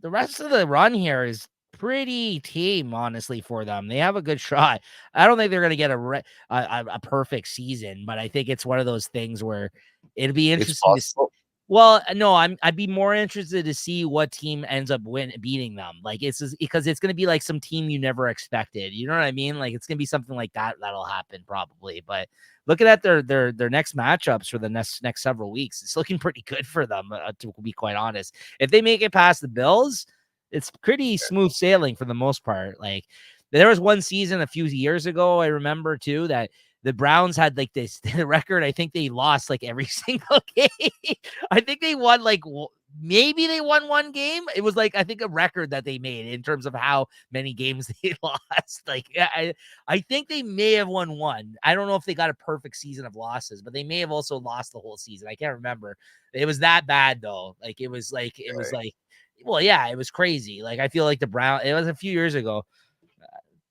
the rest of the run here is pretty team, honestly, for them. They have a good shot. I don't think they're going to get a perfect season, but I think it's one of those things where it'll be It's interesting to see. possible. Well, no, I'd be more interested to see what team ends up beating them. Like because it's going to be like some team you never expected. You know what I mean? Like it's going to be something like that'll happen probably. But looking at their next matchups for the next several weeks, it's looking pretty good for them, to be quite honest. If they make it past the Bills, it's pretty smooth sailing for the most part. Like there was one season a few years ago, I remember too, that the Browns had like this the record. I think they lost like every single game. I think they won like maybe they won one game. It was like I think a record that they made in terms of how many games they lost. Like I think they may have won one. I don't know if they got a perfect season of losses, but they may have also lost the whole season. I can't remember. It was that bad though. Like it was like well, yeah, it was crazy. Like I feel like the Brown. It was a few years ago.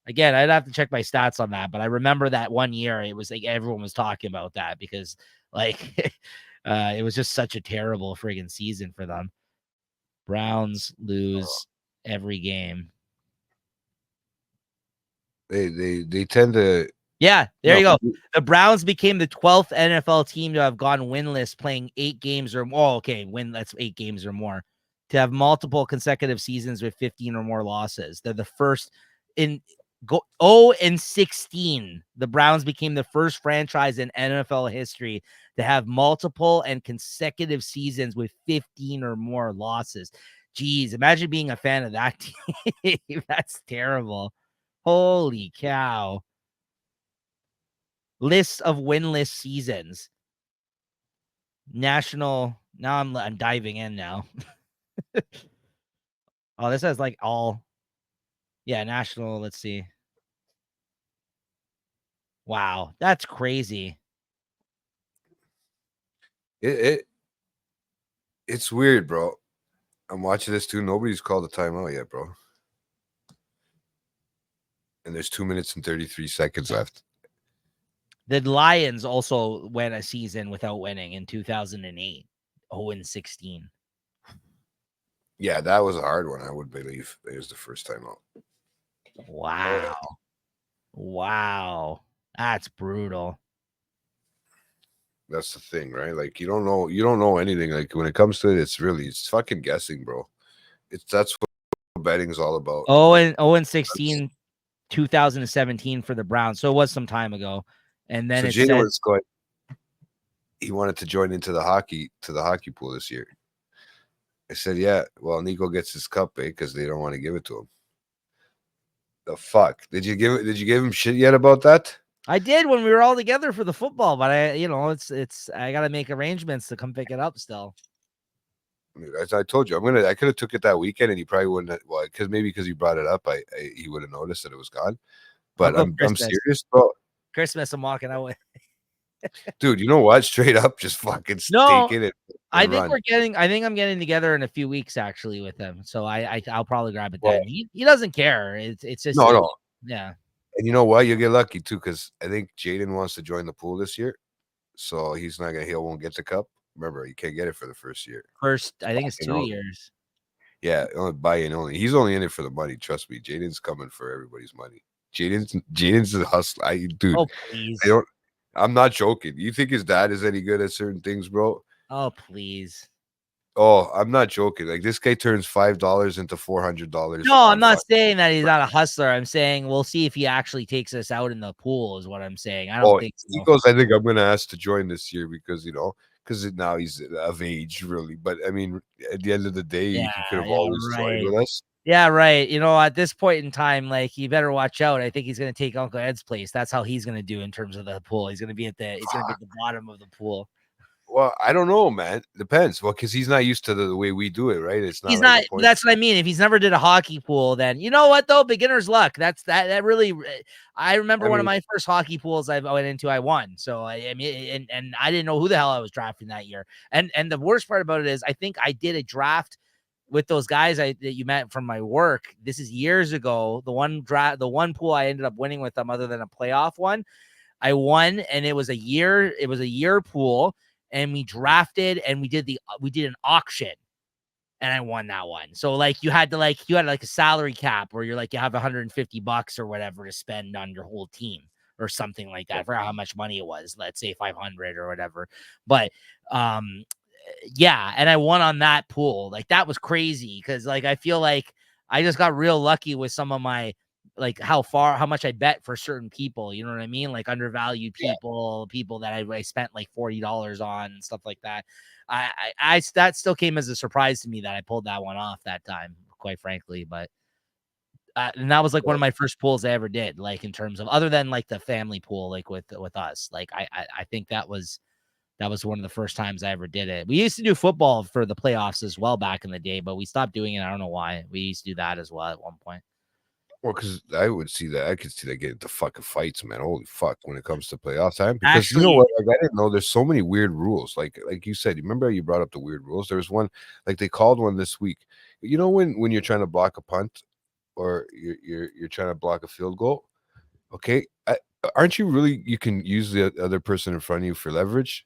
Again, I'd have to check my stats on that, but I remember that one year it was like everyone was talking about that because like it was just such a terrible friggin' season for them. Browns lose every game. They tend to. Yeah, there you No, go. The Browns became the 12th NFL team to have gone winless, playing 8 games or more. Okay, that's 8 games or more, to have multiple consecutive seasons with 15 or more losses. They're the first in 0-16. The Browns became the first franchise in NFL history to have multiple and consecutive seasons with 15 or more losses. Jeez, imagine being a fan of that team. That's terrible. Holy cow. List of winless seasons. National. Now I'm diving in now. Oh, this has like all. Yeah, national. Let's see. Wow, that's crazy. It's weird, bro. I'm watching this too. Nobody's called a timeout yet, bro. And there's 2 minutes and 33 seconds left. The Lions also went a season without winning in 2008, 0-16. Yeah, that was a hard one. I would believe it was the first time out. Wow. Wow. That's brutal. That's the thing, right? Like you don't know anything. Like when it comes to it, it's fucking guessing, bro. That's what betting's all about. 0-16, 2017 for the Browns. So it was some time ago. And then So it Jaden said was going. He wanted to join into the hockey pool this year. I said, yeah. Well, Nico gets his cup, because they don't want to give it to him. The fuck? Did you give him shit yet about that? I did when we were all together for the football, but I got to make arrangements to come pick it up still. As I told you, I could have took it that weekend, and he probably wouldn't have, well, because you brought it up, he would have noticed that it was gone. But I'm serious, bro. Christmas, I'm walking out with. Dude, you know what? Straight up, just fucking take it. I think I'm getting together in a few weeks actually with him. So I'll probably grab it then. He doesn't care. It's just no. Yeah. And you know what? You'll get lucky too, because I think Jaden wants to join the pool this year. So he won't get the cup. Remember, you can't get it for the first year. I think it's 2 years. Yeah, only buy-in only. He's only in it for the money. Trust me. Jaden's coming for everybody's money. Jaden's a hustler. Dude, oh, please. I'm not joking. You think his dad is any good at certain things, bro? Oh, please. Oh, I'm not joking. Like this guy turns $5 into $400. No, I'm not saying that he's not a hustler. I'm saying we'll see if he actually takes us out in the pool, is what I'm saying. I don't think so. He goes, I think I'm going to ask to join this year because, now he's of age, really. But I mean, at the end of the day, he could have always joined with us. Yeah, right. At this point in time, like, you better watch out. I think he's going to take Uncle Ed's place. That's how he's going to do in terms of the pool. He's going to be at the bottom of the pool. Well, I don't know, man. Depends. Well, because he's not used to the way we do it, right? It's not. He's not. That's what I mean. If he's never did a hockey pool, then you know what though, beginner's luck. That really. I remember one of my first hockey pools I went into. I won. So I mean, and I didn't know who the hell I was drafting that year. And the worst part about it is, I think I did a draft with those guys that you met from my work. This is years ago. The one pool I ended up winning with them, other than a playoff one, I won, and it was a year. It was a year pool. And we drafted and we did an auction, and I won that one. So like you had a salary cap where you're like, you have $150 or whatever to spend on your whole team or something like that. I forgot how much money it was. Let's say 500 or whatever. But yeah. And I won on that pool. Like that was crazy. Cause like, I feel like I just got real lucky with some of my, like how much I bet for certain people, you know what I mean? Like undervalued people, people that I spent like $40 on and stuff like that. I that still came as a surprise to me that I pulled that one off that time, quite frankly. But and that was like one of my first pools I ever did, like in terms of, other than like the family pool, like with us. Like I think that was one of the first times I ever did it. We used to do football for the playoffs as well back in the day, but we stopped doing it. I don't know why. We used to do that as well at one point. Well, because I could see that getting into fucking fights, man. Holy fuck, when it comes to playoff time. Because you know what? Like, I didn't know there's so many weird rules. Like you said, remember you brought up the weird rules? There was one, like they called one this week. You know when you're trying to block a punt or you're trying to block a field goal? Okay. Aren't you really, you can use the other person in front of you for leverage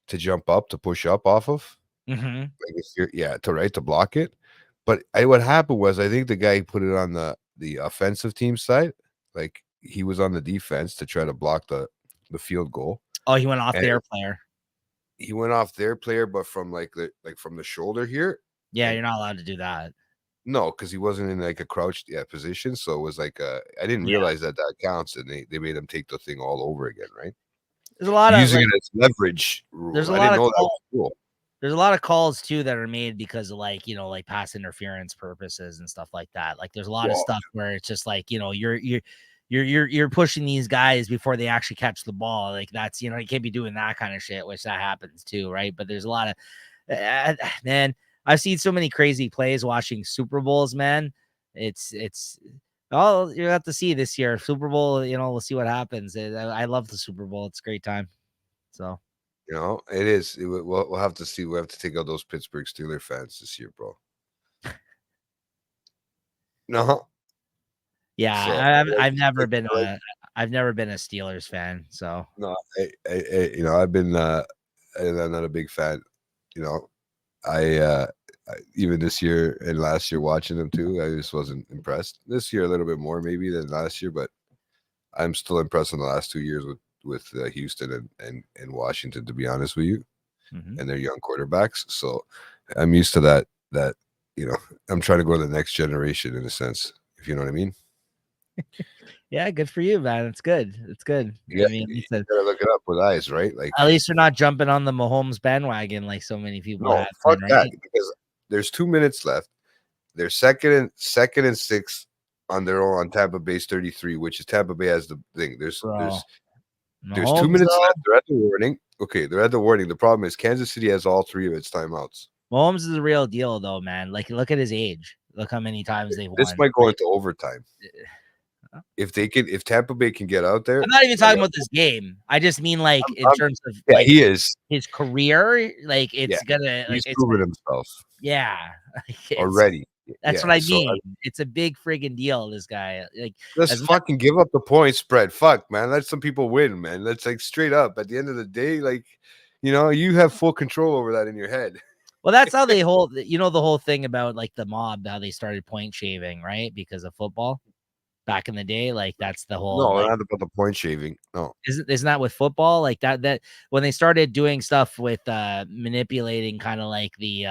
to jump up, to push up off of? Mm-hmm. Like if you're, to block it. But what happened was, I think the guy put it on the offensive team side. Like he was on the defense to try to block the field goal. Oh, he went off And their player. he went off their player, but from from the shoulder here. Yeah, and you're not allowed to do that. No, because he wasn't in like a crouched position. So it was like I didn't Yeah. realize that counts, and they made him take the thing all over again, right? There's a lot of Using like, it as leverage rule. there's a I lot didn't of know that call, was cool. there's a lot of calls too that are made because of like, you know, like pass interference purposes and stuff like that. Like there's a lot of Well, stuff where it's just like, you know, you're pushing these guys before they actually catch the ball. Like that's, you know, you can't be doing that kind of shit, which that happens too, right? But there's a lot of man, I've seen so many crazy plays watching Super Bowls, man. It's all you have to see this year. Super Bowl, you know, we'll see what happens. I love the Super Bowl. It's a great time. So You know, it is. We'll have to see. We have to take out those Pittsburgh Steelers fans this year, bro. No. yeah, So I've never been a Steelers fan. So no, I've been and I'm not a big fan. You know, even this year and last year watching them too, I just wasn't impressed. This year a little bit more maybe than last year, but I'm still impressed in the last 2 years with Houston and Washington, to be honest with you, and their young quarterbacks. So I'm used to that. You know, I'm trying to go to the next generation in a sense, if you know what I mean. yeah, good for you, man. It's good. It's good. Yeah, I mean, you gotta look it up with eyes, right? Like at least you're not jumping on the Mahomes bandwagon like so many people no, have fuck been, that, right? because there's 2 minutes left. They're second and 6 on their own on Tampa Bay's 33, which is Tampa Bay has the thing. There's Bro, 2 Mahomes, minutes though, left. They're at the warning. Okay, they're at the warning. The problem is Kansas City has all 3 of its timeouts. Mahomes is the real deal, though, man. Like, look at his age. Look how many times they've This won. might go into overtime. If Tampa Bay can get out there. I'm not even talking about this game. I just mean like in terms of like he is his career. Like it's gonna like he's it's proven himself. Yeah, Already. That's what I mean. It's a big friggin' deal. This guy, like, let's fucking give up the point spread. Fuck, man. Let some people win, man. Let's like straight up. At the end of the day, like, you know, you have full control over that in your head. Well, that's how they hold. You know the whole thing about like the mob, how they started point shaving, right? Because of football back in the day. Like that's the whole. No, like, not about the point shaving. No, isn't that with football like that when they started doing stuff with manipulating kind of like the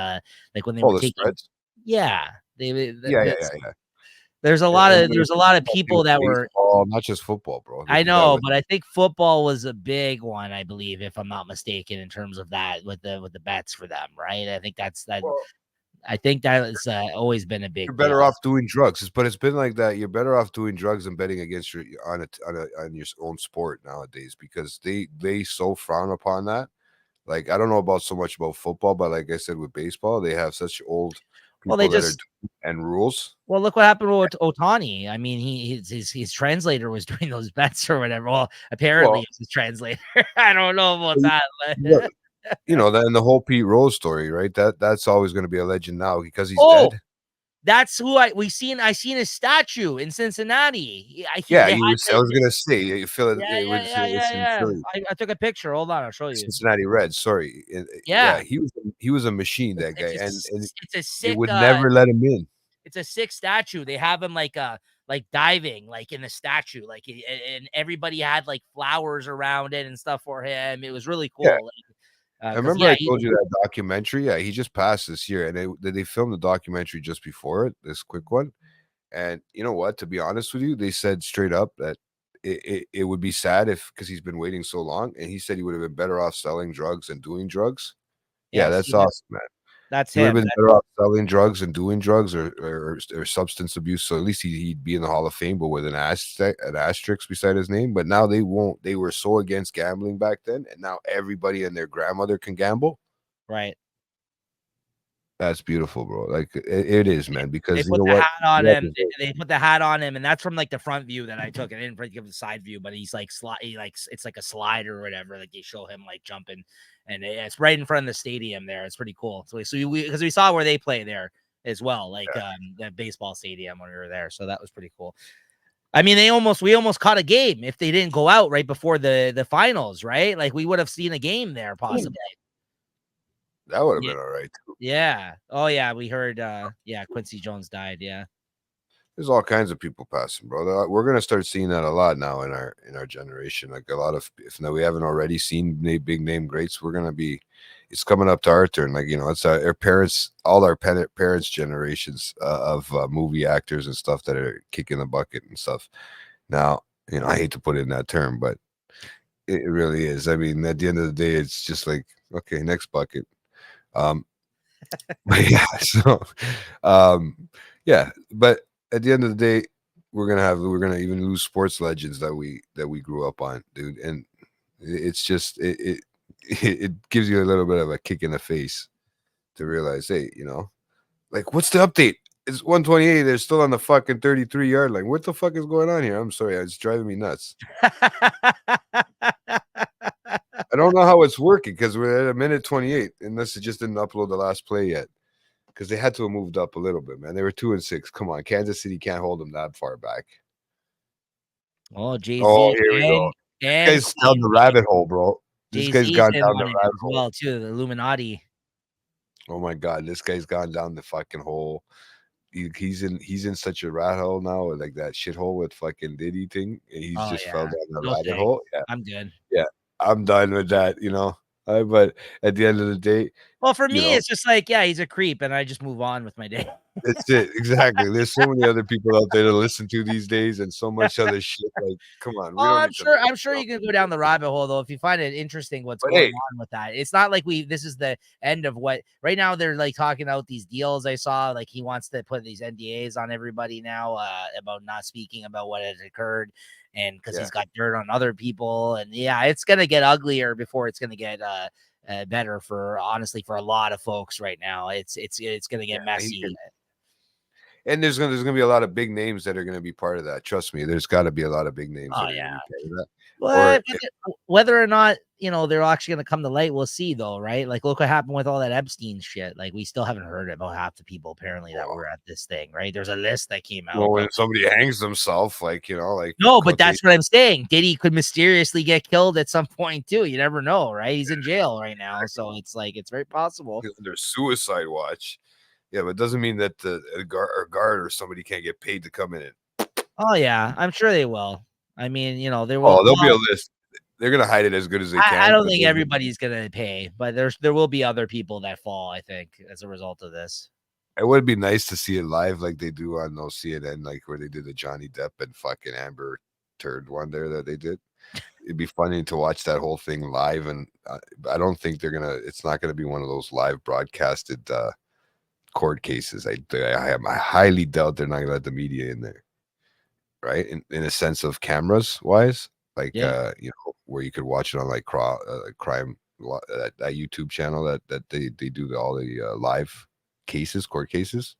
like when they were taking spreads. Yeah, Yeah. There's a lot of people that were not just football, bro. I know, but I think football was a big one, I believe, if I'm not mistaken, in terms of that with the bets for them, right? I think that's that. Well, I think that has always been a big. You're better off doing drugs, but it's been like that. You're better off doing drugs than betting against your on your own sport nowadays, because they so frown upon that. Like, I don't know about so much about football, but like I said, with baseball, they have such old people and rules. Well, look what happened with Ohtani. I mean, his translator was doing those bets or whatever. Well, apparently it's his translator. I don't know about that. But you know, then the whole Pete Rose story, right? That's always going to be a legend now because he's dead. That's who I seen his statue in Cincinnati. I was gonna say you feel it. I took a picture. Hold on, I'll show you. Cincinnati Reds. Sorry. He was a machine, that guy, and it's a sick. They would never let him in. It's a sick statue. They have him like diving like in the statue, like, and everybody had like flowers around it and stuff for him. It was really cool. Yeah. I remember I told you that documentary. Yeah, he just passed this year, and they filmed the documentary just before it, this quick one. And you know what? To be honest with you, they said straight up that it would be sad because he's been waiting so long, and he said he would have been better off selling drugs and doing drugs. Yeah, that's awesome, man. That's he would have been better off selling drugs and doing drugs or substance abuse. So at least he'd be in the Hall of Fame, but with an asterisk beside his name. But now they won't. They were so against gambling back then, and now everybody and their grandmother can gamble. Right. That's beautiful, bro. Like it is, man. Because they put the hat on him. They put the hat on him, and that's from like the front view that I took. I didn't give the side view, but he's like it's like a slider or whatever. Like they show him like jumping, and it's right in front of the stadium there. It's pretty cool. So because we saw where they play there as well, like the baseball stadium when we were there. So that was pretty cool. I mean, we almost caught a game if they didn't go out right before the finals, right? Like we would have seen a game there possibly. That would have been all right too. Yeah. Oh yeah, we heard Quincy Jones died, yeah. There's all kinds of people passing, bro. We're gonna start seeing that a lot now in our generation. Like a lot of, if now we haven't already seen big name greats, we're gonna be. It's coming up to our turn. Like it's our parents, all our parents' generations of movie actors and stuff that are kicking the bucket and stuff. Now, I hate to put it in that term, but it really is. I mean, at the end of the day, it's just like, okay, next bucket. But yeah, so yeah, but at the end of the day, we're gonna even lose sports legends that we grew up on, dude. And it's just it gives you a little bit of a kick in the face to realize, hey, like what's the update? It's 128. They're still on the fucking 33-yard line. What the fuck is going on here? I'm sorry, it's driving me nuts. I don't know how it's working because we're at a minute 28, unless it just didn't upload the last play yet. Because they had to have moved up a little bit, man. They were 2-6. Come on, Kansas City can't hold them that far back. Oh, Jay-Z. Oh, here we go. This guy's down the rabbit hole, bro. This guy's gone down the rabbit hole. Well, too, the Illuminati. Oh my God, this guy's gone down the fucking hole. He's in such a rat hole now, like that shithole with fucking Diddy thing. And he's just fell down the rabbit hole. Yeah, I'm good. Yeah, I'm done with that. But at the end of the day, well, for me, it's just like, yeah, he's a creep, and I just move on with my day. That's it. Exactly. There's so many other people out there to listen to these days, and so much other shit. Like, come on. I'm sure you can go down the rabbit hole though if you find it interesting what's going on with that. It's not like this is the end of what. Right now they're like talking about these deals. I saw like he wants to put these NDAs on everybody now about not speaking about what had occurred, and because he's got dirt on other people, and yeah, it's gonna get uglier before it's gonna get better for a lot of folks right now. It's gonna get messy. And there's gonna be a lot of big names that are gonna be part of that. Trust me, there's got to be a lot of big names. Oh yeah. Whether or not they're actually gonna come to light, we'll see though, right? Like look what happened with all that Epstein shit. Like we still haven't heard about half the people apparently that were at this thing, right? There's a list that came out. Well, when somebody hangs themselves, like no, but that's what I'm saying. Diddy could mysteriously get killed at some point too. You never know, right? He's in jail right now, so it's like it's very possible. There's suicide watch. Yeah, but it doesn't mean that a guard or somebody can't get paid to come in. Oh yeah, I'm sure they will. I mean, there will. Oh, there'll be a list. They're gonna hide it as good as they can. I don't think everybody's gonna pay, but there will be other people that fall. I think as a result of this. It would be nice to see it live, like they do on those CNN, like where they did the Johnny Depp and fucking Amber Turd one there that they did. It'd be funny to watch that whole thing live, and I don't think it's not gonna be one of those live broadcasted court cases. I highly doubt they're not gonna let the media in there, right? In a sense of cameras wise, like where you could watch it on like crime that YouTube channel that they do all the live court cases.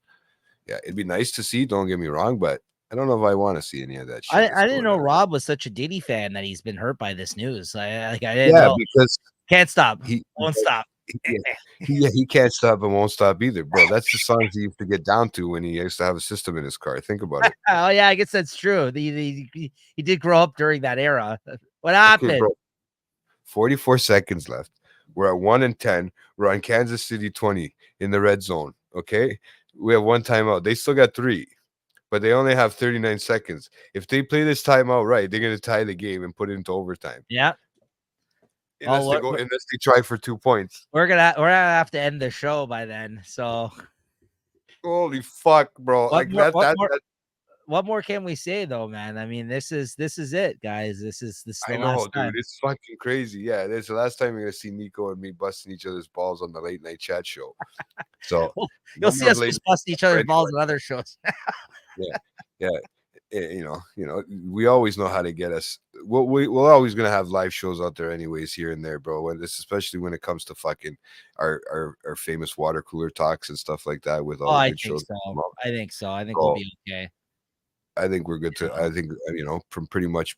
Yeah, it'd be nice to see. Don't get me wrong, but I don't know if I want to see any of that shit. I didn't know Rob was such a Diddy fan that he's been hurt by this news. I didn't know. Because can't stop. He won't stop. He can't stop and won't stop either, bro. That's the songs he used to get down to when he used to have a system in his car. Think about it. Oh yeah, I guess that's true. He did grow up during that era. What happened? Okay, 44 seconds left. We're at 1-10. We're on Kansas City 20 in the red zone. Okay, we have one timeout. They still got 3, but they only have 39 seconds. If they play this timeout right, they're gonna tie the game and put it into overtime. Yeah. Unless they try for 2 points. We're gonna have to end the show by then. So holy fuck, bro. What more can we say though, man? I mean, this is it, guys. This is the I know, dude. It's fucking crazy. Yeah, this is the last time you're gonna see Nico and me busting each other's balls on the late night chat show. So you'll see us busting each other's balls on other shows. yeah. We always know how to get us. We're always gonna have live shows out there, anyways, here and there, bro. Especially when it comes to fucking our famous water cooler talks and stuff like that. With all the good shows, I think so. I think we'll be okay. I think we're good to. I think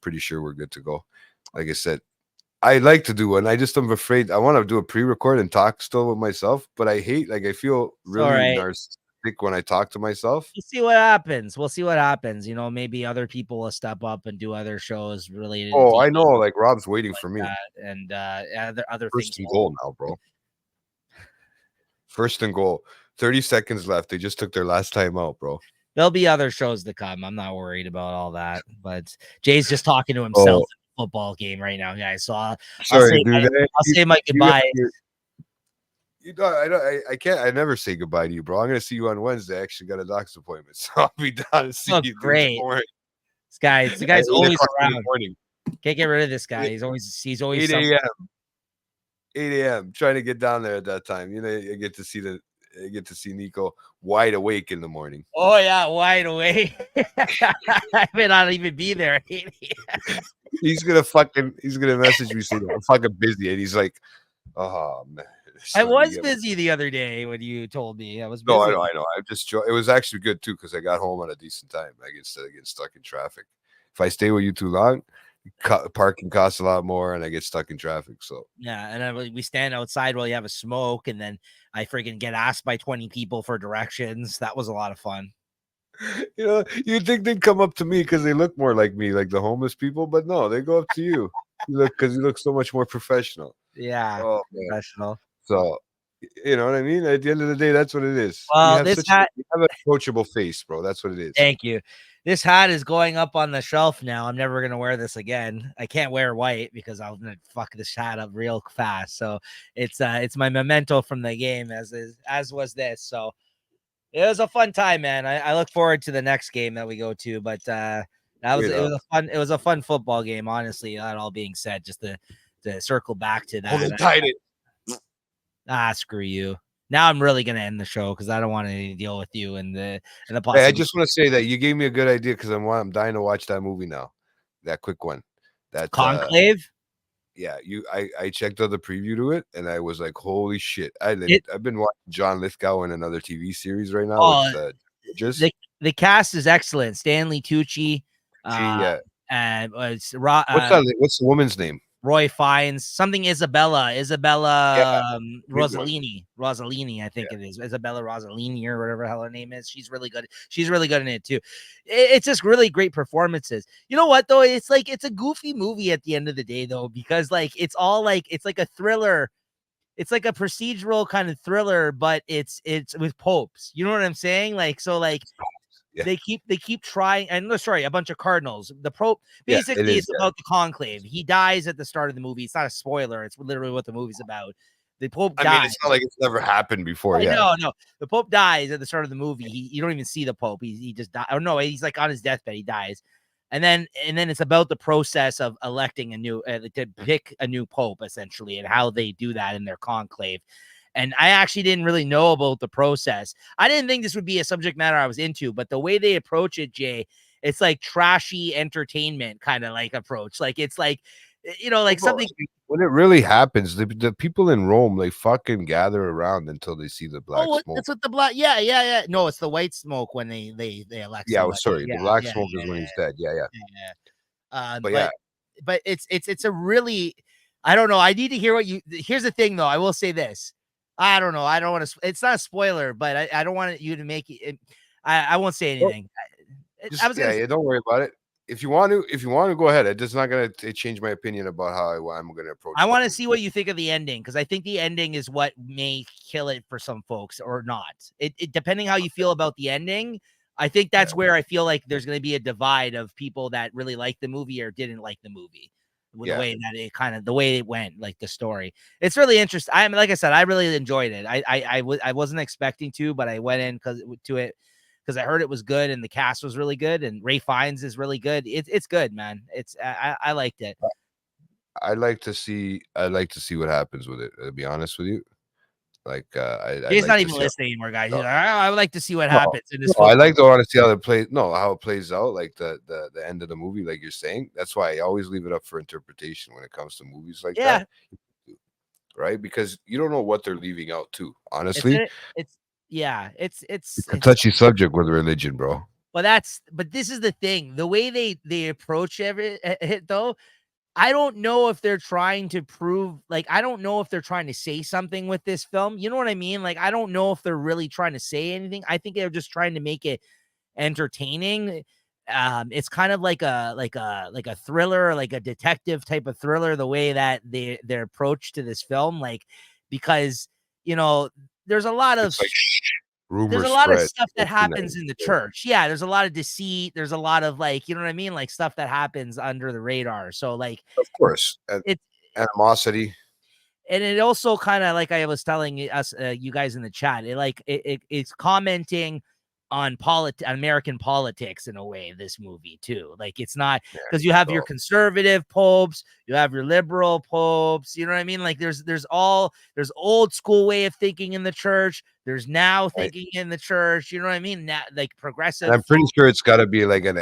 pretty sure we're good to go. Like I said, I like to do one. I'm afraid. I want to do a pre-record and talk still with myself, but I feel really narcissistic when I talk to myself. We'll see what happens. Maybe other people will step up and do other shows related. Oh, I know. Like Rob's waiting for me. And other First things. And goal now, bro. First and goal. 30 seconds left. They just took their last time out, bro. There'll be other shows to come. I'm not worried about all that. But Jay's just talking to himself Oh, in the football game right now, guys. So I'll sorry, say dude. I'll say my goodbye. You know, I can't. I never say goodbye to you, bro. I'm gonna see you on Wednesday. I actually got a doctor's appointment, so I'll be down to see Oh, you, dude. great. Don't worry. The At guy's 8 always o'clock in the around. morning. Can't get rid of this guy. 8, He's always 8 something. a.m. 8 a.m. Trying to get down there at that time. You know, you get to see Nico wide awake in the morning. Oh yeah, wide awake. I may not even be there. He's gonna message me saying I'm fucking busy, and he's like, "Oh man." I So was busy the other day when you told me I was busy. No, I know. It was actually good too because I got home at a decent time. Instead of getting stuck in traffic. If I stay with you too long, parking costs a lot more, and I get stuck in traffic. So Yeah, and then we stand outside while you have a smoke, and then I freaking get asked by 20 people for directions. That was a lot of fun. you know, you'd think they'd come up to me because they look more like me, like the homeless people, but no, they go up to you. You look so much more professional. Yeah, Oh man. professional. So you know what I mean? At the end of the day, that's what it is. Well, You have an approachable face, bro. That's what it is. Thank you. This hat is going up on the shelf now. I'm never gonna wear this again. I can't wear white because I'm gonna fuck this hat up real fast. So it's my memento from the game, as was this. So it was a fun time, man. I look forward to the next game that we go to. But it was a fun football game, honestly. That all being said, just to circle back to that. Screw you. Now I'm really gonna end the show because I don't want to deal with you and the Hey, I just want to say that you gave me a good idea because I'm dying to watch that movie now. That quick one. That Conclave. Yeah, I checked out the preview to it and I was like, holy shit. I've been watching John Lithgow in another TV series right now with the cast is excellent. Stanley Tucci. Yeah. And what's the woman's name? Roy Fiennes, something Isabella Rossellini, I think it is Isabella Rossellini or whatever the hell her name is. She's really good. She's really good in it too. It's just really great performances. You know what though? It's like it's a goofy movie at the end of the day though, because like it's all like it's like a thriller. It's like a procedural kind of thriller, but it's with popes. You know what I'm saying? Like so, like. Yeah. They keep trying, and a bunch of cardinals. The Pope basically it's about the conclave. He dies at the start of the movie. It's not a spoiler. It's literally what the movie's about. The Pope dies. I mean, it's not like it's never happened before. No. The Pope dies at the start of the movie. You don't even see the Pope. He just dies. Oh no, he's like on his deathbed. He dies, and then it's about the process of electing a new to pick a new Pope essentially, and how they do that in their conclave. And I actually didn't really know about the process. I didn't think this would be a subject matter I was into, but the way they approach it, Jay, it's like trashy entertainment kind of like approach. Like it's like, like something. When it really happens, the people in Rome, they fucking gather around until they see the black smoke. That's what the black. Yeah. No, it's the white smoke when they elect. Yeah, sorry. The black smoke is when he's dead. Yeah. But it's a really. I don't know. I need to hear what you. Here's the thing, though. I will say this. I don't know. I don't want to. It's not a spoiler, but I don't want you to make it. I won't say anything. Don't worry about it. If you want to go ahead. It's not going to change my opinion about how I'm going to approach. I want to see what you think of the ending because I think the ending is what may kill it for some folks or not. It depending how you feel about the ending. I think that's where I feel like there's going to be a divide of people that really like the movie or didn't like the movie. The way that the way it went, like the story, it's really interesting. Like I said, I really enjoyed it. I wasn't expecting to, but I went in because I heard it was good and the cast was really good and Ray Fiennes is really good. It's good, man. I liked it. I like to see what happens with it. To be honest with you, like he's not even listening anymore, guys. He's like, I would like to see what happens in this. I like to want to see how it plays out, like the end of the movie, like you're saying. That's why I always leave it up for interpretation when it comes to movies like that, right? Because you don't know what they're leaving out too. Honestly, it's a touchy subject with religion, bro. But this is the thing. The way they approach it though. I don't know if they're trying to prove, like, I don't know if they're trying to say something with this film. You know what I mean? Like, I don't know if they're really trying to say anything. I think they're just trying to make it entertaining. It's kind of like a thriller, like a detective type of thriller, the way that their approach to this film, like, because, there's a lot of Rumor there's a lot of spread. stuff that I've seen happens in the Yeah. church. Yeah, there's a lot of deceit. There's a lot of like, you know what I mean? Like stuff that happens under the radar. So like Of course, and it animosity. and it also kind of like I was telling us, you guys in the chat, it's commenting on American politics in a way. This movie too, like it's not Yeah, because you have your so conservative popes, you have your liberal popes. You know what I mean? Like there's old school way of thinking in the church. There's now right. thinking in the church. You know what I mean? Now, like And progressive. I'm pretty sure it's got to be like an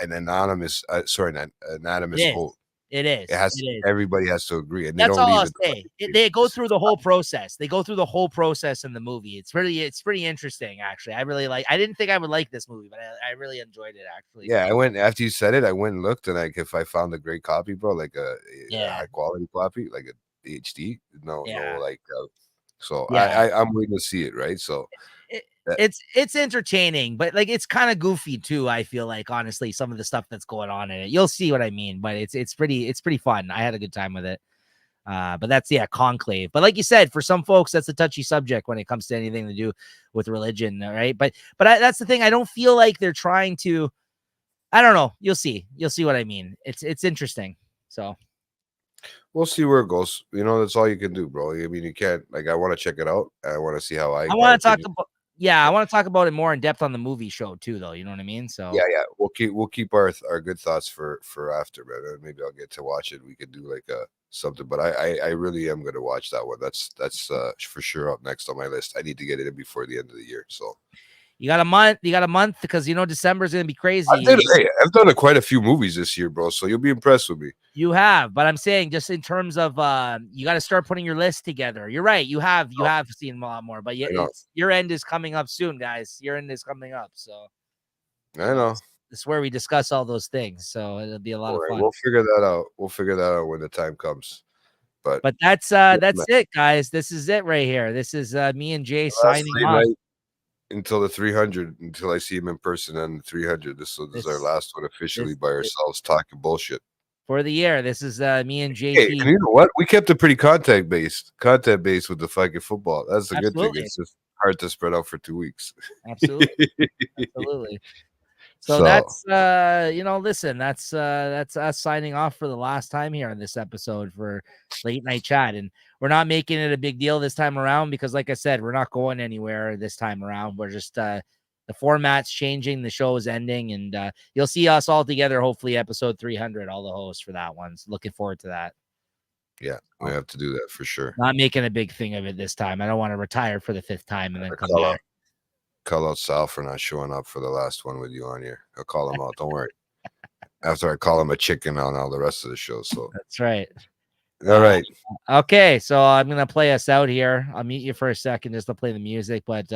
anonymous, an It anonymous is. vote. It It is. has It to, is. everybody has to agree, and they That's don't all leave I'll it. say. They go through the whole process. They go through the whole process in the movie. It's pretty interesting, actually. I really like. I didn't think I would like this movie, but I really enjoyed it, actually. Yeah, I went after you said it. I went and looked, and like if I found a great copy, bro, like a Yeah, high quality copy, like a HD, no, yeah, like. So yeah. I'm waiting to see it, right? So It, that, it's entertaining, but like it's kind of goofy too. I feel like honestly, some of the stuff that's going on in it. You'll see what I mean, but it's pretty fun. I had a good time with it. But that's Conclave. But like you said, for some folks, that's a touchy subject when it comes to anything to do with religion, right? But that's the thing. I don't feel like they're trying to. I don't know. You'll see what I mean. It's interesting. So we'll see where it goes. That's all you can do, bro. I mean, you can't like. I want to check it out. I want to see how I my want to talk opinion. about. Yeah, I want to talk about it more in depth on the movie show too, though. You know what I mean? So Yeah. We'll keep our good thoughts for after, man. Maybe I'll get to watch it. We could do like a something, but I really am gonna watch that one. That's for sure up next on my list. I need to get it in before the end of the year. So you got a month. You got a month because December is gonna be crazy. I've done quite a few movies this year, bro. So you'll be impressed with me. You have, but I'm saying just in terms of you got to start putting your list together. You're right. You have seen a lot more, but your end is coming up soon, guys. Your end is coming up, so I know. This is where we discuss all those things. So it'll be a lot of fun. We'll figure that out. We'll figure that out when the time comes. But that's it, guys. This is it right here. This is me and Jay signing off until the 300. Until I see him in person on the 300. This is our last one officially by ourselves talking bullshit for the year. This is me and JT. Hey, and you know what? We kept it pretty content based with the fucking football. That's the good thing. It's just hard to spread out for 2 weeks. Absolutely. So that's listen, that's us signing off for the last time here on this episode for Late Night Chat. And we're not making it a big deal this time around because, like I said, we're not going anywhere this time around. We're just the format's changing, the show is ending, and you'll see us all together, hopefully episode 300, all the hosts for that one. So looking forward to that. Yeah, we have to do that for sure. Not making a big thing of it this time. I don't want to retire for the 5th time and then come back. Call out Sal for not showing up for the last one with you on here. I'll call him out. Don't worry. After I call him a chicken on all the rest of the show. So that's right. All right. Okay, so I'm gonna play us out here. I'll mute you for a second just to play the music, but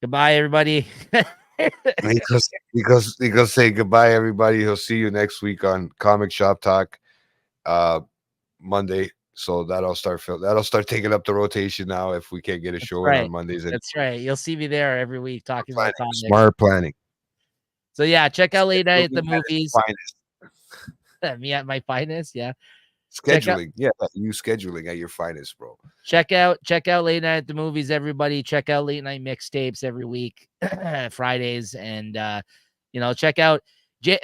goodbye, everybody. he goes say goodbye, everybody. He'll see you next week on Comic Shop Talk, Monday. So that'll start taking up the rotation now if we can't get a show in on Mondays. That's right. You'll see me there every week talking about comics. Smart planning. So yeah, check out Late Night at the Movies. Me at my finest, yeah. Scheduling, you scheduling at your finest, bro. Check out Late Night at the Movies, everybody. Check out Late Night Mixtapes every week, Fridays, and check out.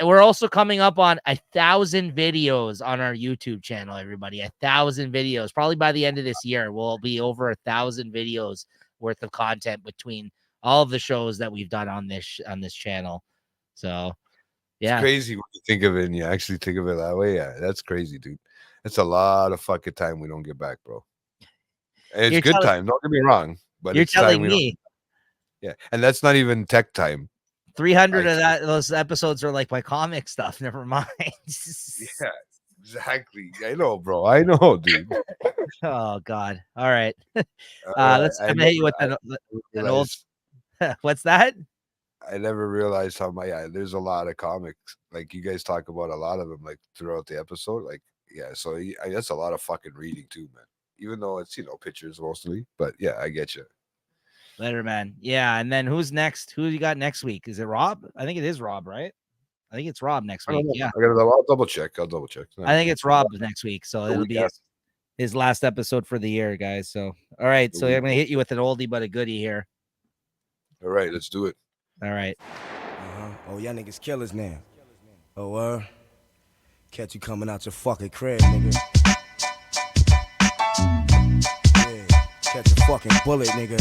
We're also coming up on 1,000 videos on our YouTube channel, everybody. 1,000 videos. Probably by the end of this year, we'll be over 1,000 videos worth of content between all of the shows that we've done on this channel. So, yeah, it's crazy when you think of it and you actually think of it that way. Yeah, that's crazy, dude. It's a lot of fucking time we don't get back, bro. And it's good time. Don't get me wrong, but you're it's telling time me. Yeah, and that's not even tech time. 300 of those episodes are like my comic stuff. Never mind. Yeah, exactly. I know, bro. I know, dude. Oh God. All right. I'm gonna hit you with an old. What's that? I never realized how there's a lot of comics. Like you guys talk about a lot of them, like throughout the episode. Like, yeah, so that's a lot of fucking reading too, man. Even though it's pictures mostly, but yeah, I get you. Later, man. Yeah, and then who's next? Who you got next week? Is it Rob? I think it is Rob, right? I think it's Rob next week. Yeah, I'll double check. I think it's Rob next week, so it'll be his last episode for the year, guys. So, all right, so I'm gonna hit you with an oldie but a goodie here. All right, let's do it. All right. Oh, y'all niggas killers now. Oh, catch you coming out your fucking crib, nigga. Yeah, catch a fucking bullet, nigga.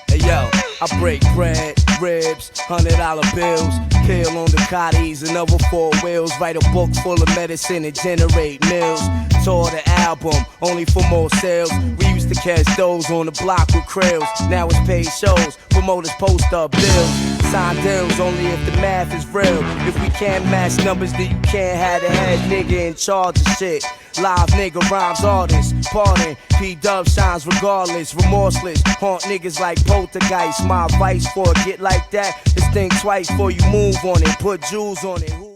Hey, yo, I break bread, ribs, $100 bills, pill on Ducatis and other 4 wheels, write a book full of medicine and generate mills. Tour the album, only for more sales. We used to catch those on the block with krills. Now it's paid shows, promoters post up bills. Sign deals only if the math is real. If we can't match numbers, then you can't have the head nigga in charge of shit. Live nigga rhymes artists, pardon. P-Dub shines regardless, remorseless. Haunt niggas like poltergeist. My advice for a get like that is think twice before you move on it. Put jewels on it.